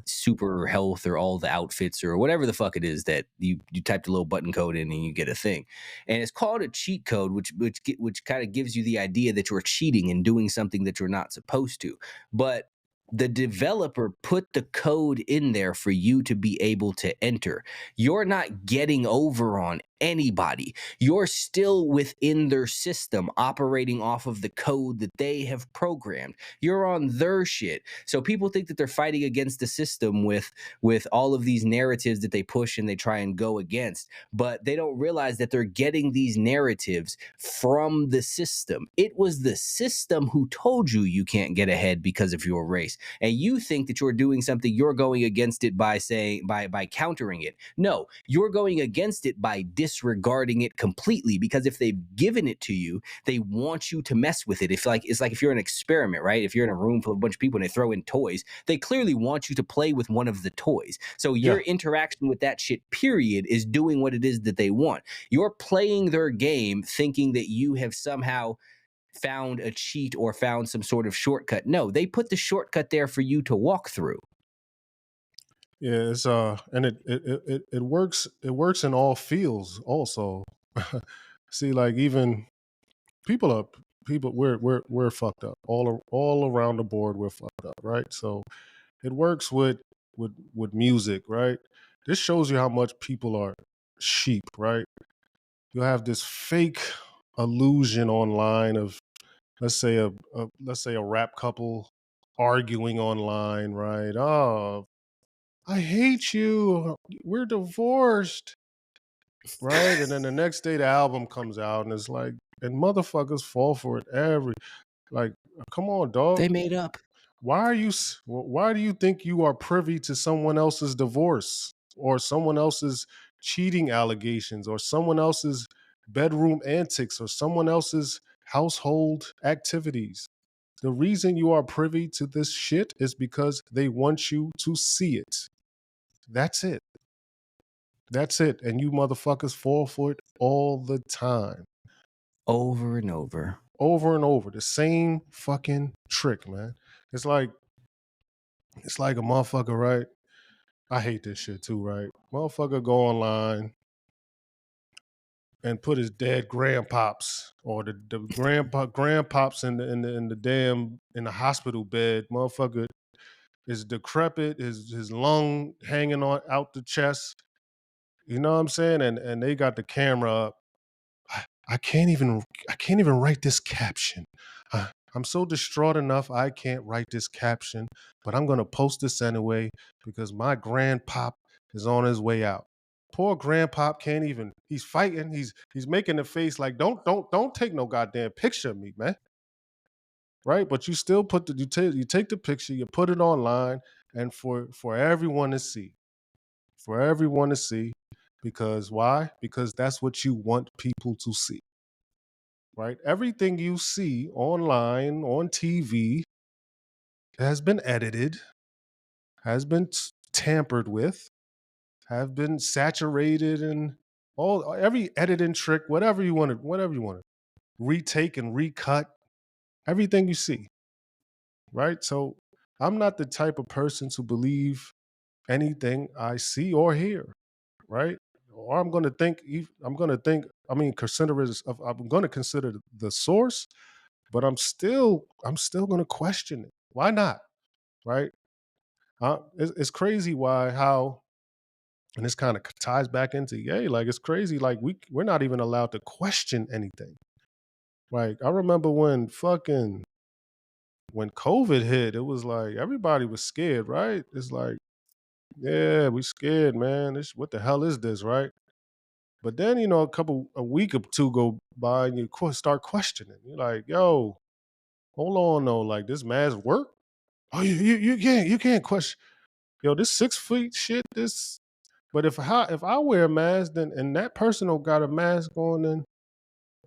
super health or all the outfits or whatever the fuck it is that you typed a little button code in and you get a thing. And it's called a cheat code, which kind of gives you the idea that you're cheating and doing something that you're not supposed to. But the developer put the code in there for you to be able to enter. You're not getting over on anybody. You're still within their system, operating off of the code that they have programmed. You're on their shit. So people think that they're fighting against the system with all of these narratives that they push and they try and go against, but they don't realize that they're getting these narratives from the system. It was the system who told you you can't get ahead because of your race, and you think that you're doing something, you're going against it by saying by countering it. No, you're going against it by disregarding it completely, because if they've given it to you, they want you to mess with it. If like it's like if you're an experiment, right? If you're in a room full of a bunch of people and they throw in toys, they clearly want you to play with one of the toys. So Yeah. your interaction with that shit, period, is doing what it is that they want. You're playing their game thinking that you have somehow found a cheat or found some sort of shortcut. No, they put the shortcut there for you to walk through. Yeah, it's and it works. It works in all fields. Also, see, like even people are people. We're fucked up all around the board. We're fucked up, right? So it works with music, right? This shows you how much people are sheep, right? You have this fake illusion online of let's say a rap couple arguing online, right? Oh, I hate you. We're divorced, right? And then the next day the album comes out and it's like, and motherfuckers fall for it every, like, come on, dog. They made up. Why do you think you are privy to someone else's divorce or someone else's cheating allegations or someone else's bedroom antics or someone else's household activities? The reason you are privy to this shit is because they want you to see it. That's it. That's it. And you motherfuckers fall for it all the time. Over and over. Over and over. The same fucking trick, man. It's like a motherfucker, right? I hate this shit too, right? Motherfucker go online and put his dead grandpops or the grandpops in the damn in the hospital bed. Motherfucker is decrepit, his lung hanging on out the chest. You know what I'm saying? And they got the camera up. I can't even write this caption. I'm so distraught enough I can't write this caption, but I'm gonna post this anyway because my grandpop is on his way out. Poor grandpop can't even. He's fighting. He's making the face like don't take no goddamn picture of me, man. Right? But you still put you take the picture, you put it online, and for everyone to see, for everyone to see, because why? Because that's what you want people to see. Right? Everything you see online, on TV, has been edited, has been tampered with, have been saturated and all every editing trick, whatever you wanted, retake and recut, everything you see. Right? So I'm not the type of person to believe anything I see or hear, right? Or I mean, I'm going to consider the source, but I'm still going to question it. Why not? Right? It's crazy how, and this kind of ties back into yay. Like it's crazy. Like we're not even allowed to question anything. Like I remember when COVID hit, it was like everybody was scared, right? It's like, yeah, we scared, man. What the hell is this, right? But then, a week or two go by and you start questioning. You're like, yo, hold on though, like this mask work? Oh, you can't question. Yo, this 6 feet shit, this. But if I wear a mask, then and that person don't got a mask on, then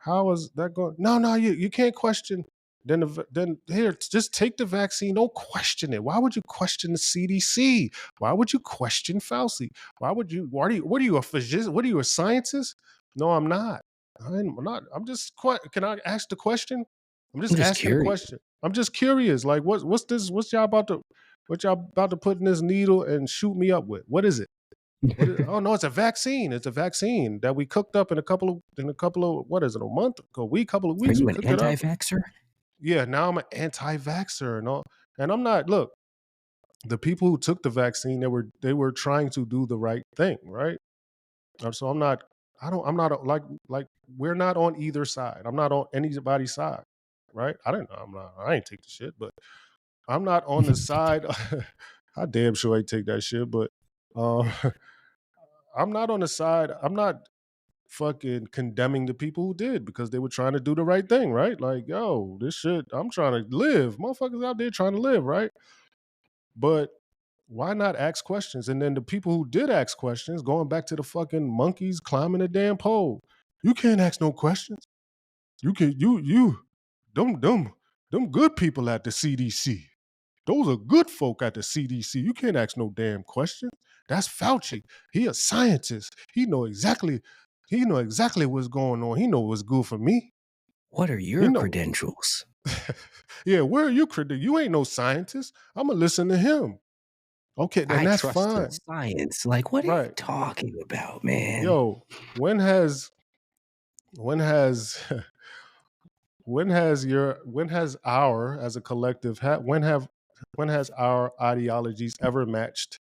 how is that going? No, you can't question. Then here, just take the vaccine. Don't question it. Why would you question the CDC? Why would you question Fauci? Why would you? What are you, a physician? What are you, a scientist? No, I'm not. I'm not. I'm just. Can I ask the question? I'm I'm just just asking the curious. question. I'm just curious. Like, what's this? What y'all about to put in this needle and shoot me up with? What is it? Oh no, it's a vaccine. It's a vaccine that we cooked up in a couple of what is it, a month, a week, couple of Are weeks. you We an cooked it up. anti-vaxxer? Yeah, now I'm an anti-vaxxer and all. And I'm not. Look, the people who took the vaccine, they were trying to do the right thing, right? So I'm not. I don't. I'm not like we're not on either side. I'm not on anybody's side, right? I didn't. I'm not. I ain't take the shit, but I'm not on the side. I damn sure ain't take that shit, but. Uh, I'm not on the side. I'm not fucking condemning the people who did because they were trying to do the right thing, right? Like, yo, this shit, I'm trying to live. Motherfuckers out there trying to live, right? But why not ask questions? And then the people who did ask questions, going back to the fucking monkeys climbing the damn pole, you can't ask no questions. You can them good people at the CDC. Those are good folk at the CDC. You can't ask no damn questions. That's Fauci. He a scientist. He know exactly what's going on. He know what's good for me. What are He your know. credentials? Yeah, where are you, critic? You ain't no scientist. I'm gonna listen to him. Okay, then I that's trust the fine. science. Like, what are you Right. talking about, man? Yo, when has when has our as a collective when has our ideologies ever matched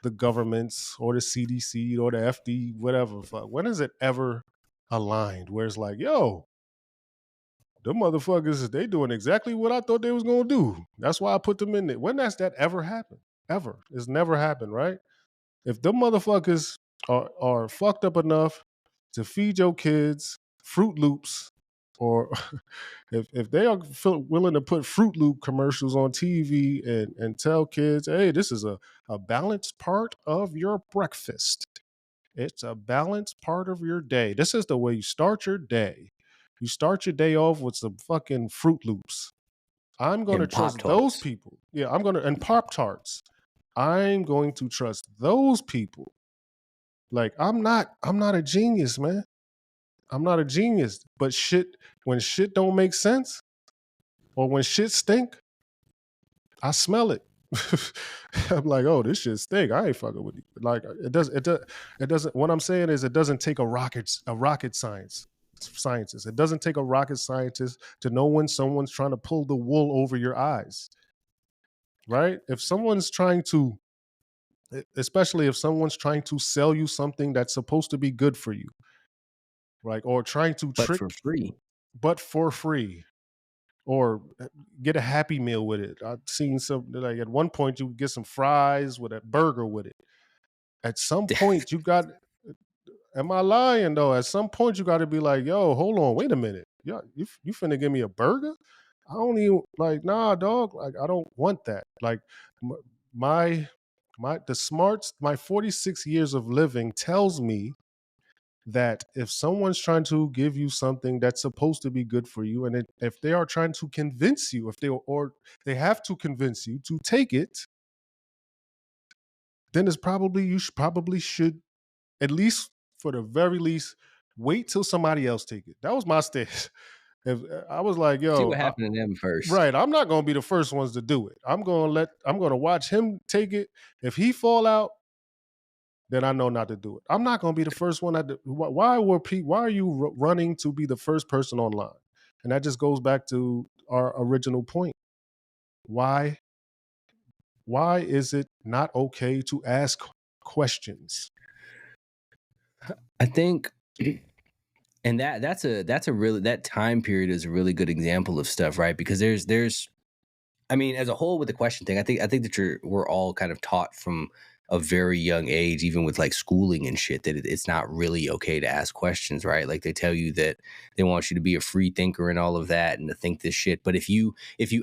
the governments or the CDC or the FD, whatever? When has it ever aligned where it's like, yo, the motherfuckers, they doing exactly what I thought they was gonna do. That's why I put them in there. When has that ever happened? Ever. It's never happened, right? If them motherfuckers are fucked up enough to feed your kids Fruit Loops, or if they are willing to put Fruit Loop commercials on TV and tell kids, hey, this is a balanced part of your breakfast. It's a balanced part of your day. This is the way you start your day. You start your day off with some fucking Fruit Loops. I'm going to And trust those Pop-Tarts. people. Yeah, and Pop Tarts. I'm going to trust those people. Like I'm not a genius, man. I'm not a genius. But when shit don't make sense or when shit stink, I smell it. I'm like, oh, this shit stink. I ain't fucking with you. Like it doesn't. What I'm saying is, it doesn't take a rocket scientist. It doesn't take a rocket scientist to know when someone's trying to pull the wool over your eyes, right? If someone's trying to, especially if someone's trying to sell you something that's supposed to be good for you, right? Or trying to But trick, for free. but for free, or get a Happy Meal with it. I've seen some, like, at one point you get some fries with a burger with it. At some point you got, am I lying though? At some point you got to be like, yo, hold on, wait a minute. Yeah, you finna give me a burger? I don't even, like, nah, dog. Like, I don't want that. Like, my my 46 years of living tells me that if someone's trying to give you something that's supposed to be good for you, and if they are trying to convince you, or they have to convince you to take it, then it's probably probably should, at least for the very least, wait till somebody else take it. That was my stance. If I was like, See yo, what happened to them first. right, I'm not gonna be the first ones to do it. I'm gonna watch him take it. If he fall out, then I know not to do it. I'm not going to be the first one. Why are you running to be the first person online? And that just goes back to our original point. Why is it not okay to ask questions? I think, and that's a really, that time period is a really good example of stuff, right? Because there's I mean, as a whole with the question thing, I think that we're all kind of taught from a very young age, even with like schooling and shit, that it's not really okay to ask questions, right? Like they tell you that they want you to be a free thinker and all of that and to think this shit. But if you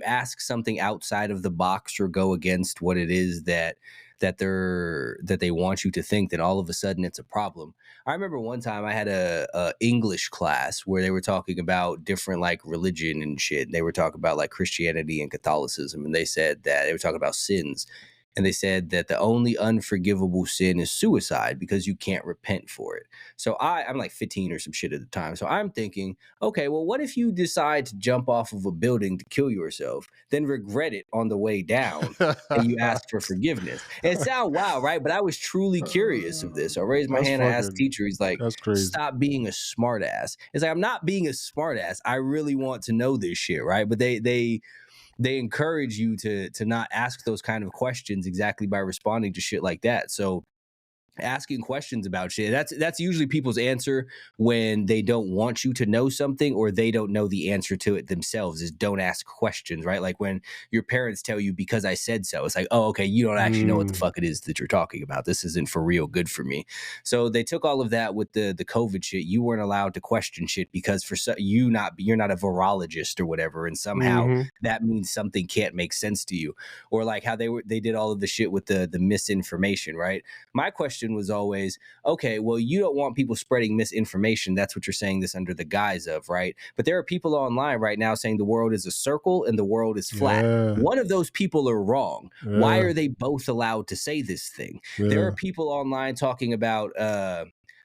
ask something outside of the box or go against what it is that they want you to think, then all of a sudden it's a problem. I remember one time I had a English class where they were talking about different like religion and shit. They were talking about like Christianity and Catholicism, and they said that they were talking about sins. And they said that the only unforgivable sin is suicide because you can't repent for it. So I'm like 15 or some shit at the time. So I'm thinking, okay, well, what if you decide to jump off of a building to kill yourself, then regret it on the way down and you ask for forgiveness? And it sounds wild, right? But I was truly curious of this. So I raised my That's hand, I asked fucking, teacher, he's like, that's crazy. stop being a smartass. It's like, I'm not being a smartass. I really want to know this shit, right? But they encourage you to not ask those kind of questions exactly by responding to shit like that. So asking questions about shit, that's usually people's answer when they don't want you to know something or they don't know the answer to it themselves, is don't ask questions, right? Like when your parents tell you because I said so, it's like, oh, okay, you don't actually know what the Mm, fuck it is that you're talking about. This isn't for real good for me. So they took all of that with the COVID shit. You weren't allowed to question shit because you're not a virologist or whatever, and somehow mhm. that means something can't make sense to you. Or like how they did all of the shit with the misinformation, right? My question was always, okay, well, you don't want people spreading misinformation. That's what you're saying this under the guise of, right? But there are people online right now saying the world is a circle and the world is flat. Yeah, One of those people are wrong. Why yeah, are they both allowed to say this thing? There are yeah. people online talking about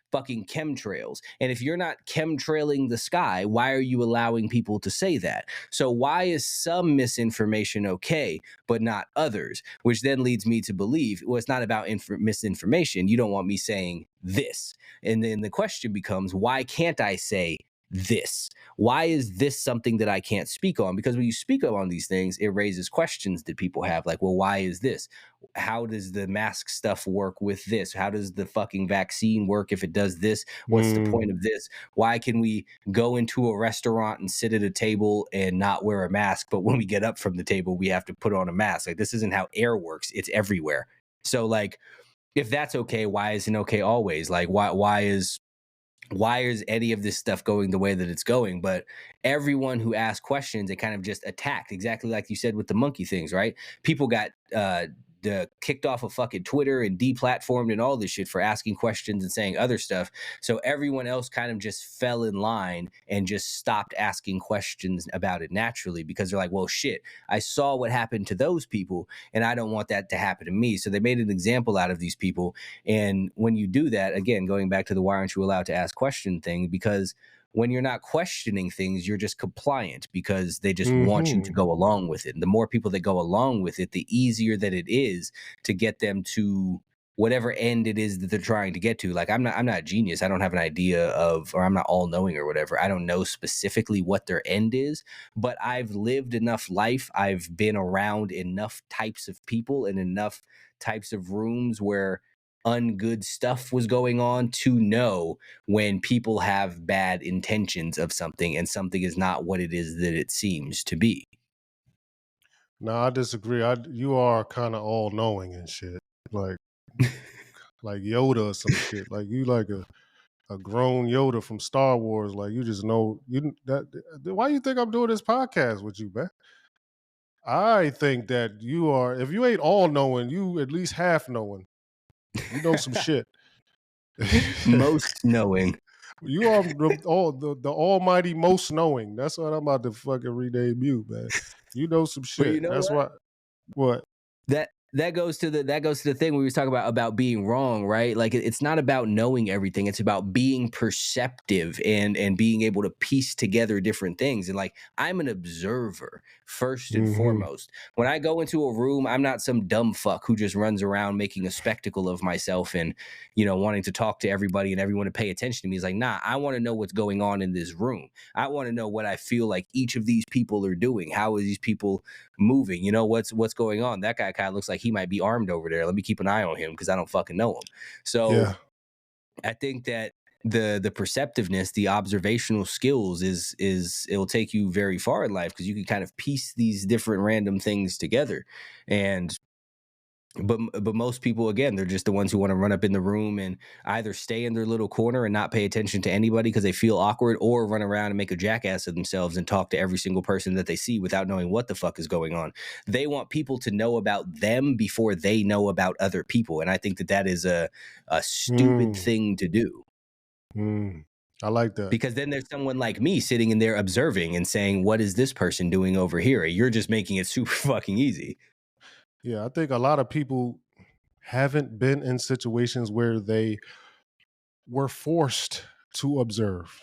fucking chemtrails. And if you're not chemtrailing the sky, why are you allowing people to say that? So why is some misinformation okay, but not others? Which then leads me to believe, well, it's not about misinformation. You don't want me saying this. And then the question becomes, why can't I say this? Why is this something that I can't speak on? Because when you speak on these things, it raises questions that people have, like, well, why is this? How does the mask stuff work with this? How does the fucking vaccine work if it does this? What's the Mm, point of this? Why can we go into a restaurant and sit at a table and not wear a mask, but when we get up from the table, we have to put on a mask? Like, this isn't how air works. It's everywhere. So like, if that's okay, why isn't okay always? Like, why is any of this stuff going the way that it's going? But everyone who asked questions, it kind of just attacked, exactly like you said with the monkey things, right? People got kicked off of fucking Twitter and deplatformed and all this shit for asking questions and saying other stuff. So everyone else kind of just fell in line and just stopped asking questions about it naturally, because they're like, well, shit, I saw what happened to those people and I don't want that to happen to me. So they made an example out of these people. And when you do that, again, going back to the why aren't you allowed to ask question thing, because when you're not questioning things, you're just compliant because they just want you to mhm. go along with it. And the more people that go along with it, the easier that it is to get them to whatever end it is that they're trying to get to. Like I'm not a genius. I don't have an idea of, or I'm not all knowing or whatever. I don't know specifically what their end is, but I've lived enough life. I've been around enough types of people and enough types of rooms where ungood stuff was going on to know when people have bad intentions of something and something is not what it is that it seems to be. No, I disagree. You are kind of all knowing and shit, like like Yoda or some shit. Like you like a grown Yoda from Star Wars. Like you just know you that. Why you think I'm doing this podcast with you, man? I think that you are. If you ain't all knowing, you at least half knowing. You know some shit. Most knowing. You are the almighty most knowing. That's what I'm about to fucking rename you, man. You know some But you shit. know That's what? why. What? That goes to the thing we was talking about being wrong, right? Like it's not about knowing everything. It's about being perceptive and being able to piece together different things. And like I'm an observer first and Hmm. foremost. When I go into a room, I'm not some dumb fuck who just runs around making a spectacle of myself and wanting to talk to everybody and everyone to pay attention to me. It's like, nah, I want to know what's going on in this room. I want to know what I feel like each of these people are doing. How are these people moving? What's going on? That guy kind of looks like he might be armed over there. Let me keep an eye on him because I don't fucking know him. So Yeah. I think that the perceptiveness, the observational skills is it'll take you very far in life because you can kind of piece these different random things together. And But most people, again, they're just the ones who want to run up in the room and either stay in their little corner and not pay attention to anybody because they feel awkward, or run around and make a jackass of themselves and talk to every single person that they see without knowing what the fuck is going on. They want people to know about them before they know about other people, and I think that that is a stupid Mm, thing to do. mm. I like that. Because then there's someone like me sitting in there observing and saying, "What is this person doing over here?" You're just making it super fucking easy. Yeah, I think a lot of people haven't been in situations where they were forced to observe,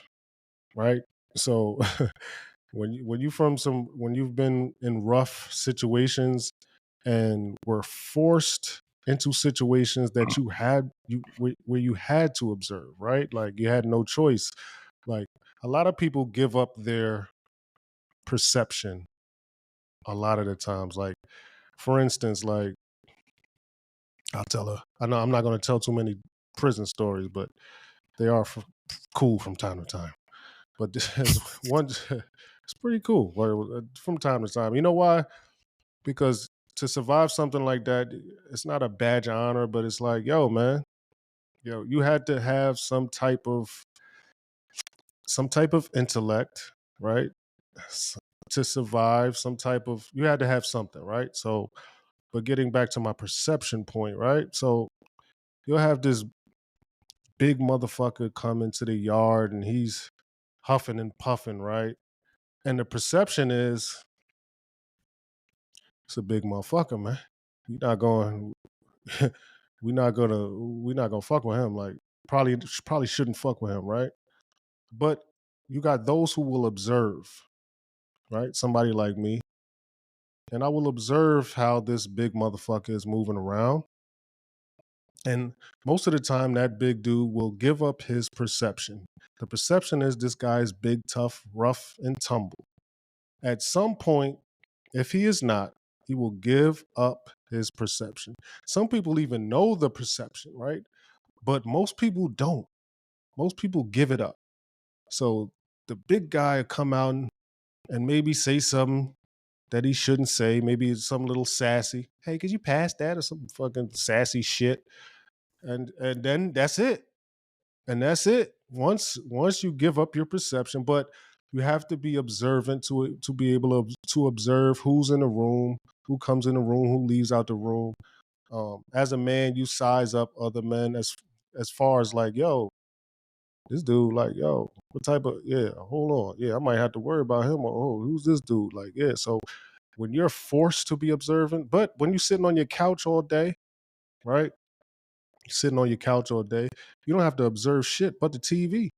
right? So when you've been in rough situations and were forced into situations that where you had to observe, right? Like you had no choice. Like a lot of people give up their perception a lot of the times. Like for instance, like I know I'm not going to tell too many prison stories, but they are cool from time to time. But there's one, it's pretty cool from time to time. You know why? Because to survive something like that, it's not a badge of honor, but it's like, yo, man, you had to have some type of intellect, right? S- To survive, you had to have something, right? So, but getting back to my perception point, right? So you'll have this big motherfucker come into the yard and he's huffing and puffing, right? And the perception is it's a big motherfucker, man. You're not going we're not gonna fuck with him. Like probably shouldn't fuck with him, right? But you got those who will observe, right? Somebody like me, and I will observe how this big motherfucker is moving around. And most of the time, that big dude will give up his perception. The perception is this guy's big, tough, rough, and tumble. At some point, if he is not, he will give up his perception. Some people even know the perception, right? But most people don't. Most people give it up. So the big guy will come out and maybe say something that he shouldn't say. Maybe it's some little sassy. Hey, could you pass that or some fucking sassy shit? And then that's it. And that's it. Once you give up your perception, but you have to be observant to be able to observe who's in the room, who comes in the room, who leaves out the room. As a man, you size up other men as far as like, yo, this dude, like, yo, what type of yeah, hold on. Yeah, I might have to worry about him or oh, who's this dude? Like, yeah. So when you're forced to be observant, but when you're sitting on your couch all day, right? Sitting on your couch all day, you don't have to observe shit but the TV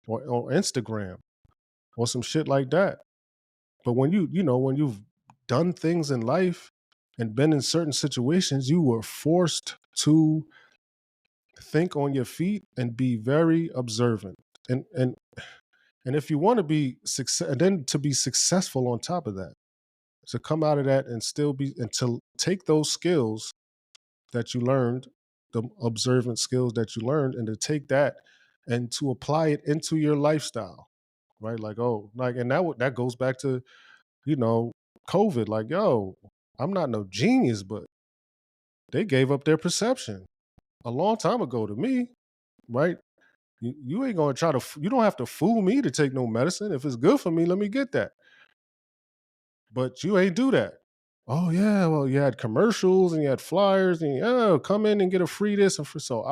or Instagram or some shit like that. But when when you've done things in life and been in certain situations, you were forced to think on your feet and be very observant. And if you want to be success, and then to be successful on top of that, to come out of that and still be and to take those skills that you learned, the observant skills that you learned, and to take that and to apply it into your lifestyle, right? Like, oh, like, and that goes back to you know COVID. Like, yo, I'm not no genius, but they gave up their perception a long time ago to me, right? You ain't gonna try to. You don't have to fool me to take no medicine. If it's good for me, let me get that. But you ain't do that. Oh yeah, well you had commercials and you had flyers and oh come in and get a free this and for so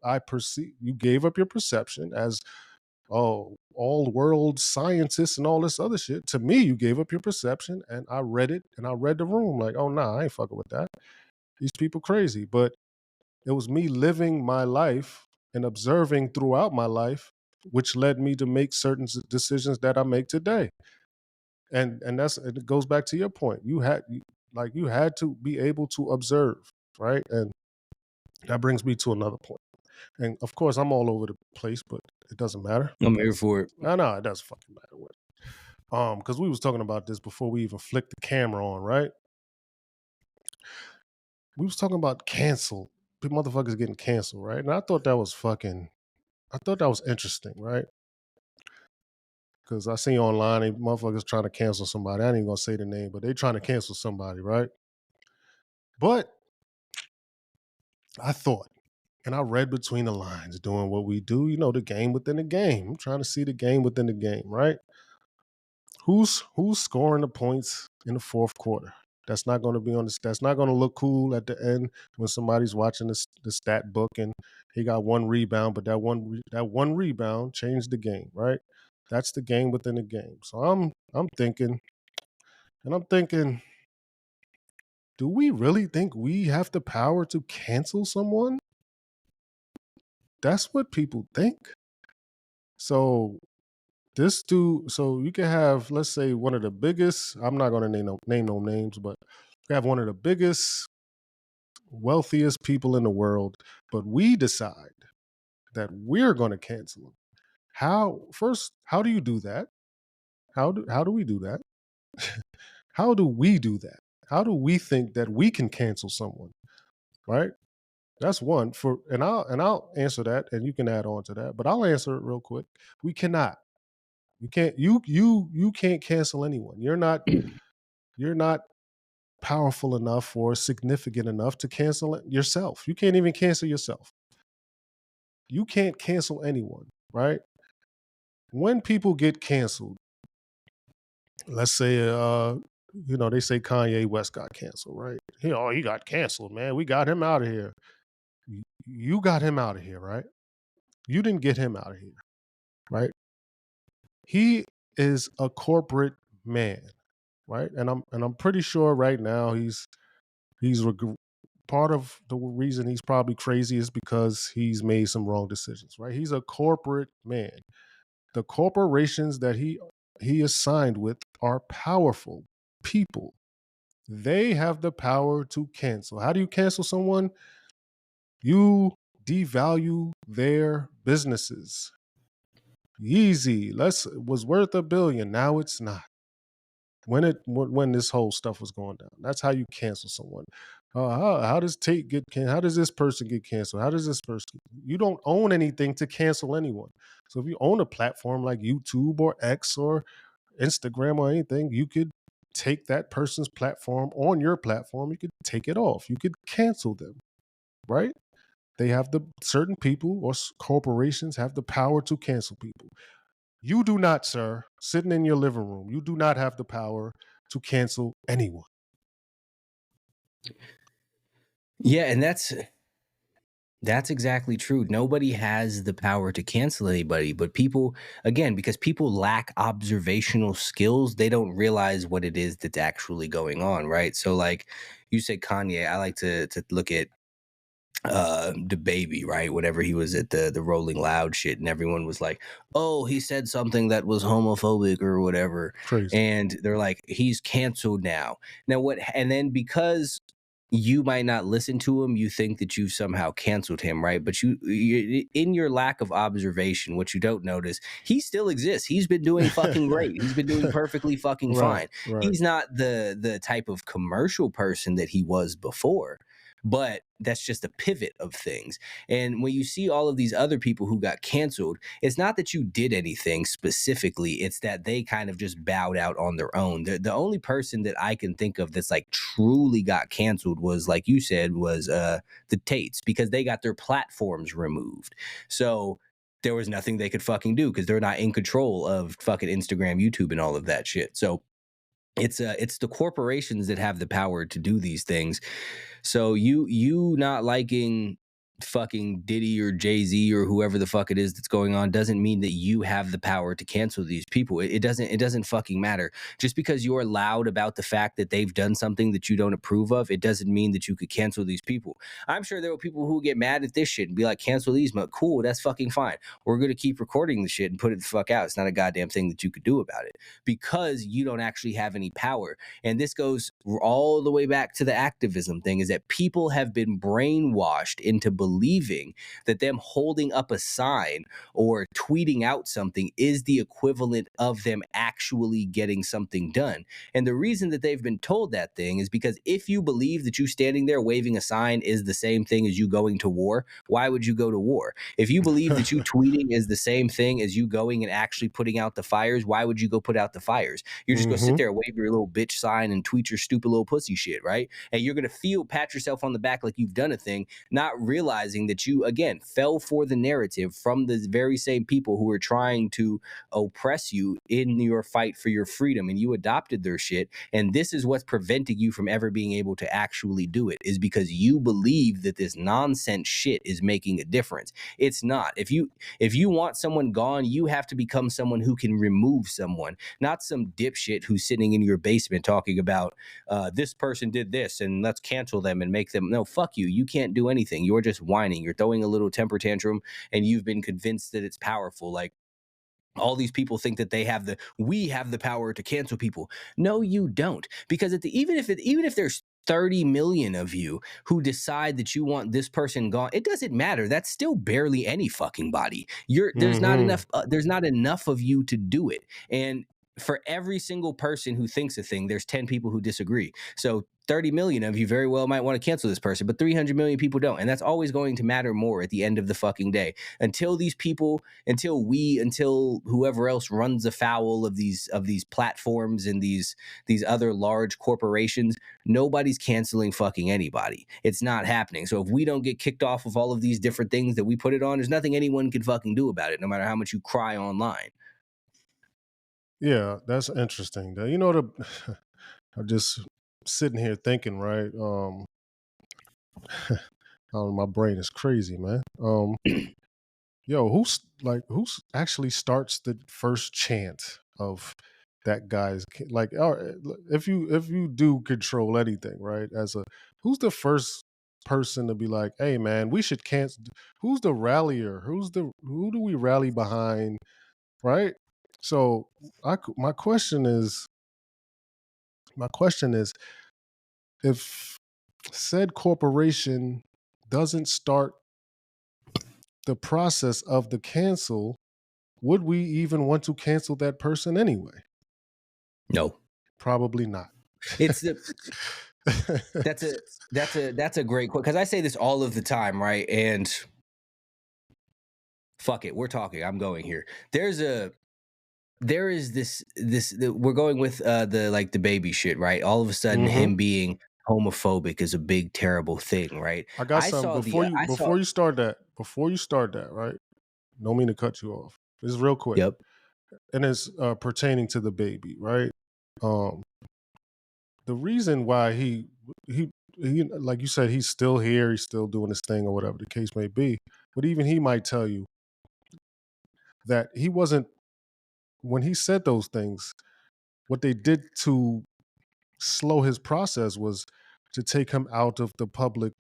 I perceive you gave up your perception as oh all world scientists and all this other shit. To me, you gave up your perception and I read it and I read the room like oh nah I ain't fucking with that. These people crazy, but it was me living my life and observing throughout my life, which led me to make certain decisions that I make today. And that's it goes back to your point. You had to be able to observe, right? And that brings me to another point. And of course, I'm all over the place, but it doesn't matter. I'm here for it. I know it doesn't fucking matter what. Because we was talking about this before we even flicked the camera on, right? We was talking about cancel. Motherfuckers getting canceled, right? And I thought that was interesting, right? Because I see online motherfuckers trying to cancel somebody. I ain't even gonna say the name, but they trying to cancel somebody, right? But I thought, and I read between the lines doing what we do, the game within the game. I'm trying to see the game within the game, right? Who's scoring the points in the fourth quarter? That's not going to be on this. That's not going to look cool at the end when somebody's watching the stat book and he got one rebound, but that one rebound changed the game, right? That's the game within the game. So I'm thinking, and I'm thinking, do we really think we have the power to cancel someone? That's what people think. So this dude, so you can have, let's say, one of the biggest. I'm not going to name no names, but you have one of the biggest, wealthiest people in the world, but we decide that we're going to cancel them. How do you do that? How do we do that? How do we do that? How do we think that we can cancel someone? Right? That's one and I'll answer that, and you can add on to that, but I'll answer it real quick. We cannot. You can't cancel anyone. You're not powerful enough or significant enough to cancel it yourself. You can't even cancel yourself. You can't cancel anyone, right? When people get canceled, let's say they say Kanye West got canceled, right? He got canceled, man. We got him out of here. You got him out of here, right? You didn't get him out of here, right? He is a corporate man, right? And I'm pretty sure right now he's part of the reason he's probably crazy is because he's made some wrong decisions, right? He's a corporate man. The corporations that he is signed with are powerful people. They have the power to cancel. How do you cancel someone? You devalue their businesses. Yeezy, was worth $1 billion. Now it's not. When this whole stuff was going down, that's how you cancel someone. How does Tate get canceled? How does this person get canceled? How does this person? You don't own anything to cancel anyone. So if you own a platform like YouTube or X or Instagram or anything, you could take that person's platform on your platform. You could take it off. You could cancel them, right? They have certain people or corporations have the power to cancel people. You do not, sir, sitting in your living room. You do not have the power to cancel anyone. Yeah, and that's exactly true. Nobody has the power to cancel anybody, but people, again, because people lack observational skills, they don't realize what it is that's actually going on, right? So like you said Kanye, I like to look at the baby, right? Whenever he was at the Rolling Loud shit, and everyone was like, oh, he said something that was homophobic or whatever. Crazy. And they're like, he's canceled now. And then because you might not listen to him, you think that you've somehow canceled him, right? But you in your lack of observation, what you don't notice, he still exists. He's been doing fucking great. He's been doing perfectly fucking fine. Right. He's not the type of commercial person that he was before, but that's just a pivot of things. And when you see all of these other people who got canceled, it's not that you did anything specifically, it's that they kind of just bowed out on their own. The only person that I can think of that's like truly got canceled was, like you said, was the Tates, because they got their platforms removed. So there was nothing they could fucking do because they're not in control of fucking Instagram, YouTube, and all of that shit. So it's the corporations that have the power to do these things. So you not liking fucking Diddy or Jay-Z or whoever the fuck it is that's going on doesn't mean that you have the power to cancel these people. It doesn't fucking matter. Just because you're loud about the fact that they've done something that you don't approve of, it doesn't mean that you could cancel these people. I'm sure there were people who get mad at this shit and be like, cancel these, but cool, that's fucking fine. We're going to keep recording the shit and put it the fuck out. It's not a goddamn thing that you could do about it because you don't actually have any power. And this goes all the way back to the activism thing, is that people have been brainwashed into believing that them holding up a sign or tweeting out something is the equivalent of them actually getting something done. And the reason that they've been told that thing is because if you believe that you standing there waving a sign is the same thing as you going to war, why would you go to war? If you believe that you tweeting is the same thing as you going and actually putting out the fires, why would you go put out the fires? You're just going to sit there and wave your little bitch sign and tweet your stupid little pussy shit, right? And you're going to pat yourself on the back like you've done a thing, not realizing that you, again, fell for the narrative from the very same people who are trying to oppress you in your fight for your freedom, and you adopted their shit. And this is what's preventing you from ever being able to actually do it, is because you believe that this nonsense shit is making a difference. It's not. If you want someone gone, you have to become someone who can remove someone, not some dipshit who's sitting in your basement talking about this person did this and let's cancel them and make them. No, fuck you. You can't do anything. You're just whining. You're throwing a little temper tantrum, and you've been convinced that it's powerful. Like, all these people think that we have the power to cancel people. No, you don't. Because even if there's 30 million of you who decide that you want this person gone, it doesn't matter. That's still barely any fucking body. There's not enough of you to do it. And for every single person who thinks a thing, there's 10 people who disagree. So 30 million of you very well might want to cancel this person, but 300 million people don't. And that's always going to matter more at the end of the fucking day. Until whoever else runs afoul of these platforms and these other large corporations, nobody's canceling fucking anybody. It's not happening. So if we don't get kicked off of all of these different things that we put it on, there's nothing anyone can fucking do about it, no matter how much you cry online. Yeah, that's interesting. You know, I'm just sitting here thinking, right? My brain is crazy, man. Yo, who's actually starts the first chant of that guy's like? If you do control anything, right? Who's the first person to be like, hey, man, we should cancel? Who's the rallier? Who do we rally behind? Right. So my question is, if said corporation doesn't start the process of the cancel, would we even want to cancel that person anyway? No. Probably not. It's that's a great quote, because I say this all of the time, right? And fuck it, we're talking. I'm going here. There is this we're going with the baby shit, right? All of a sudden, him being homophobic is a big terrible thing, right? I got something before you start that, right? Don't mean to cut you off. This is real quick. Yep. And it's pertaining to the baby, right? The reason why he like you said, he's still here, he's still doing his thing or whatever the case may be. But even he might tell you that he wasn't, when he said those things, what they did to slow his process was to take him out of the public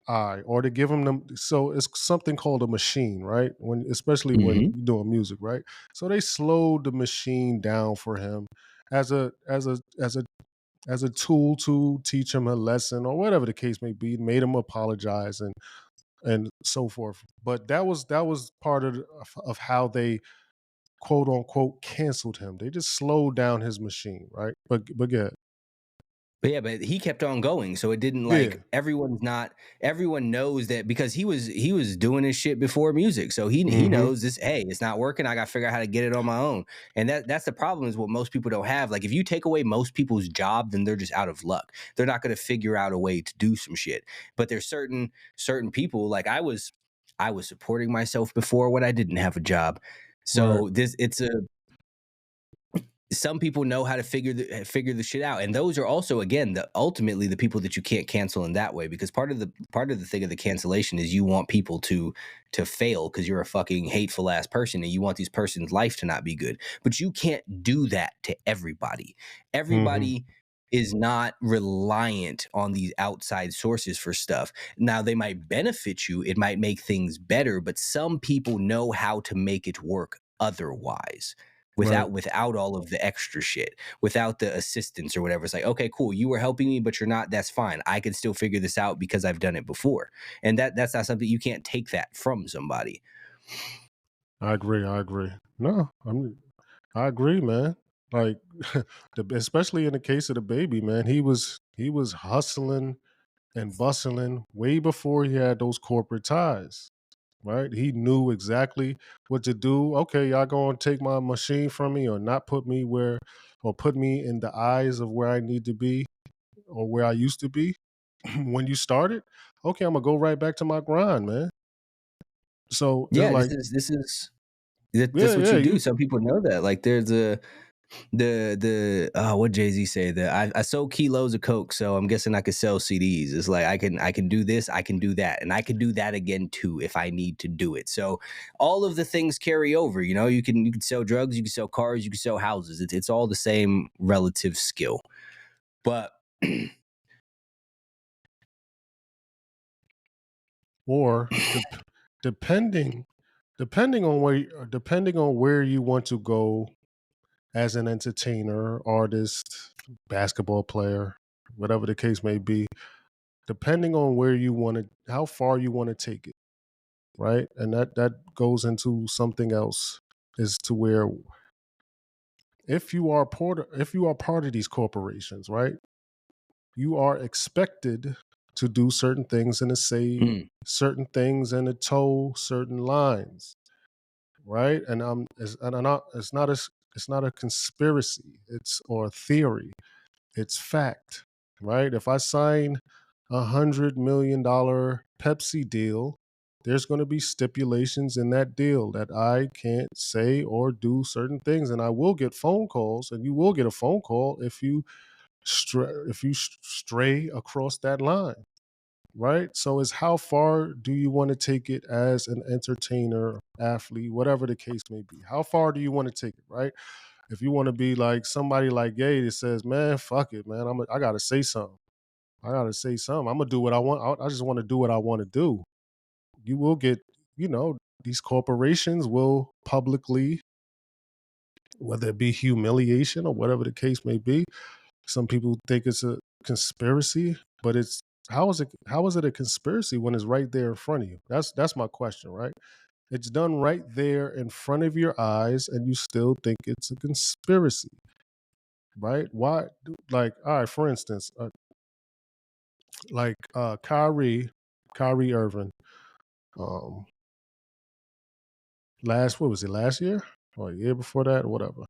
eye, or to give him them. So it's something called a machine, right? Especially when you're doing music, right? So they slowed the machine down for him as a tool to teach him a lesson or whatever the case may be, made him apologize and so forth. But that was part of how they quote unquote canceled him. They just slowed down his machine, right? But yeah. But he kept on going, so it didn't everyone knows that, because he was doing his shit before music, so he knows this. Hey, it's not working. I got to figure out how to get it on my own, and that's the problem, is what most people don't have. Like, if you take away most people's job, then they're just out of luck. They're not going to figure out a way to do some shit. But there's certain people, like I was supporting myself before when I didn't have a job, so some people know how to figure the shit out, and those are also, again, ultimately the people that you can't cancel in that way, because part of the thing of the cancellation is you want people to fail because you're a fucking hateful ass person and you want these person's life to not be good. But you can't do that to everybody. Everybody is not reliant on these outside sources for stuff. Now, they might benefit you, it might make things better, but some people know how to make it work otherwise. Without all of the extra shit, without the assistance or whatever. It's like, okay, cool, you were helping me, but you're not. That's fine. I can still figure this out because I've done it before. And that's not something, you can't take that from somebody. I agree. No, I agree, man. Like, especially in the case of the baby, man, he was hustling and bustling way before he had those corporate ties. Right? He knew exactly what to do. Okay, y'all gonna take my machine from me or not put me where or put me in the eyes of where I need to be or where I used to be when you started. Okay, I'm gonna go right back to my grind, man. So it's Yeah, like, yeah, that's what yeah, you do. you Some people know that. Like there's a the what Jay-Z say that I sold kilos of coke, so I'm guessing I could sell CDs. It's like I can do this, I can do that, and I can do that again too if I need to do it. So all of the things carry over. You can sell drugs, you can sell cars, you can sell houses. It's all the same relative skill. But or depending depending on where you want to go as an entertainer, artist, basketball player, whatever the case may be, depending on where you want to, how far you want to take it, right? And that goes into something else, is to where if you are part of these corporations, right, you are expected to do certain things and to say mm, certain things and to toe certain lines, right? And it's not a conspiracy, it's or a theory, it's fact, right? If I sign $100 million Pepsi deal, there's going to be stipulations in that deal that I can't say or do certain things, and I will get phone calls, and you will get a phone call if you stray across that line, right? So it's how far do you want to take it as an entertainer, athlete, whatever the case may be. How far do you want to take it, right? If you want to be like somebody like Ye that says, "Man, fuck it, man, I gotta say something. I gotta say something. I'm gonna do what I want. I just want to do what I want to do." You will get, these corporations will publicly, whether it be humiliation or whatever the case may be. Some people think it's a conspiracy, but it's how is it a conspiracy when it's right there in front of you? That's my question, right? It's done right there in front of your eyes, and you still think it's a conspiracy, right? Why? Like, all right, for instance, like Kyrie Irving, um, what was it, last year or a year before that, or whatever.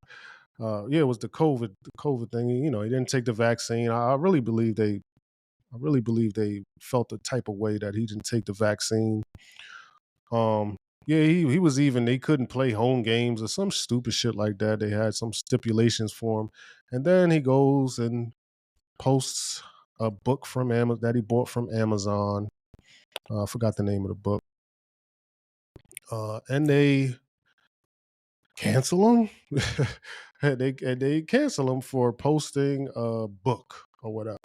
Yeah, it was the COVID thing. He didn't take the vaccine. I really believe they felt the type of way that he didn't take the vaccine. Yeah, he was even they couldn't play home games or some stupid shit like that. They had some stipulations for him, and then he goes and posts a book from Amazon that he bought from Amazon. I forgot the name of the book, and they cancel him. and they cancel him for posting a book or whatever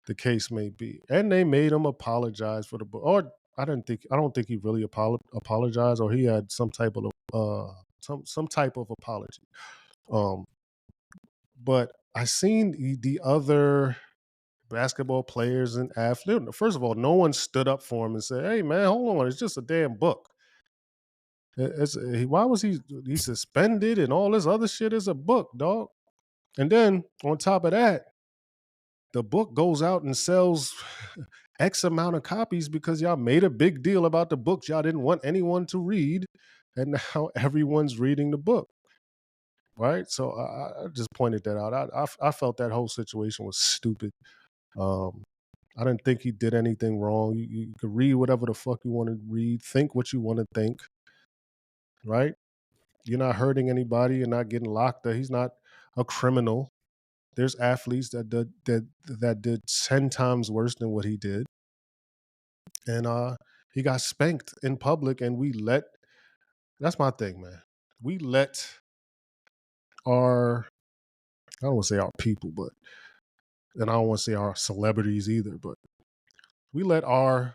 the case may be, and they made him apologize for the book. Or I don't think he really apologized, or he had some type of apology. Um, but I seen the other basketball players and athletes. First of all, no one stood up for him and said, "Hey, man, hold on, it's just a damn book." Why was he suspended and all this other shit? Is a book, dog. And then on top of that, the book goes out and sells X amount of copies because y'all made a big deal about the books y'all didn't want anyone to read, and now everyone's reading the book, right? So I just pointed that out. I felt that whole situation was stupid. Um, I didn't think he did anything wrong. You could read whatever the fuck you want to read, think what you want to think, right? You're not hurting anybody. You're not getting locked up. He's not a criminal. There's athletes that did 10 times worse than what he did, and he got spanked in public, and we let. That's my thing, man. We let our I don't want to say our people, but and I don't want to say our celebrities either, but we let our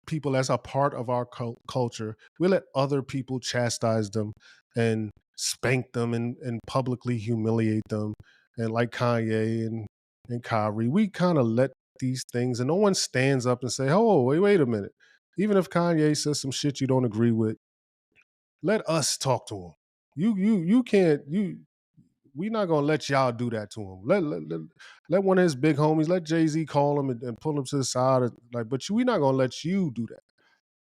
people as a part of our culture. We let other people chastise them and spank them and publicly humiliate them, and like Kanye and Kyrie, we kind of let these things, and no one stands up and say, "Oh, wait a minute." Even if Kanye says some shit you don't agree with, let us talk to him. You can't. we not gonna let y'all do that to him. Let one of his big homies, let Jay-Z call him and pull him to the side. Like, but we not gonna let you do that,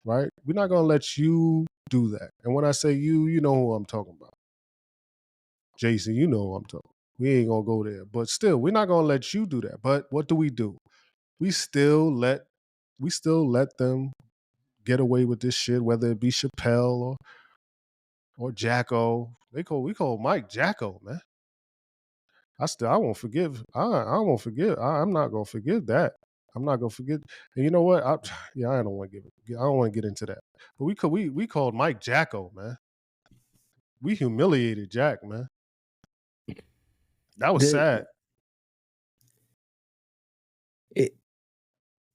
right? We're not gonna let you do that. And when I say you know who I'm talking about. Jason, you know who I'm talking. We ain't gonna go there. But still, we're not gonna let you do that. But what do? We still let them get away with this shit, whether it be Chappelle or Jacko. We call Mike Jacko, man. I won't forgive. I won't forgive. I'm not gonna forgive that. I'm not gonna forget. And you know what? I don't want to I don't want to get into that. But we called Mike Jacko, man. We humiliated Jack, man. That was sad.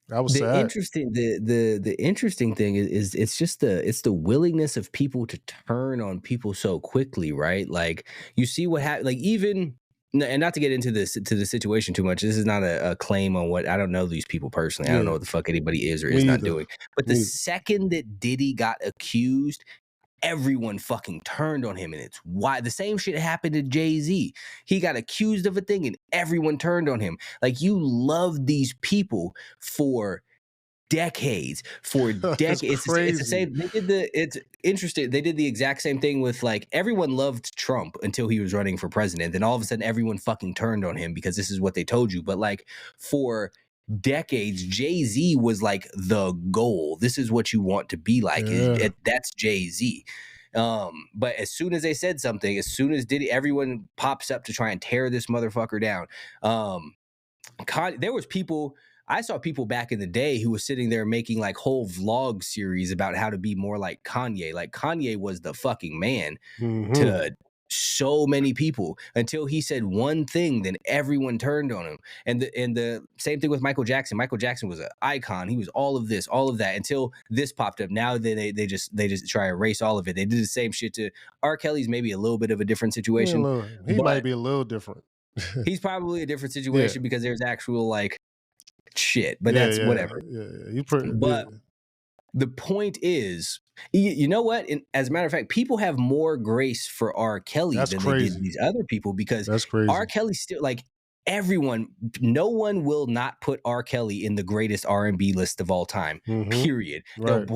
That was sad. The interesting thing is it's just the willingness of people to turn on people so quickly, right? Like you see what happened, like even, and not to get into the situation too much. This is not a claim on what, I don't know these people personally. I don't know what the fuck anybody is or is not doing. But the second that Diddy got accused, everyone fucking turned on him, and it's why the same shit happened to Jay-Z. He got accused of a thing and everyone turned on him. Like, you love these people for decades. It's the same. It's interesting. They did the exact same thing with, like, everyone loved Trump until he was running for president. Then all of a sudden everyone fucking turned on him because this is what they told you. But like for decades, Jay-Z was like the goal. This is what you want to be like. That's Jay-Z. But as soon as they said something, as soon as Diddy, everyone pops up to try and tear this motherfucker down. There was people, I saw people back in the day who was sitting there making like whole vlog series about how to be more like Kanye. Like Kanye was the fucking man to so many people until he said one thing, then everyone turned on him. And the same thing with Michael Jackson. Michael Jackson was an icon. He was all of this, all of that, until this popped up. Now they just try to erase all of it. They did the same shit to R. Kelly's, maybe a little bit of a different situation. He might be a little different. He's probably a different situation because there's actual like shit, but that's whatever. But the point is, you know what? As a matter of fact, people have more grace for R. Kelly than they did these other people, because R. Kelly still, like, everyone, no one will not put R. Kelly in the greatest R&B list of all time, period. They'll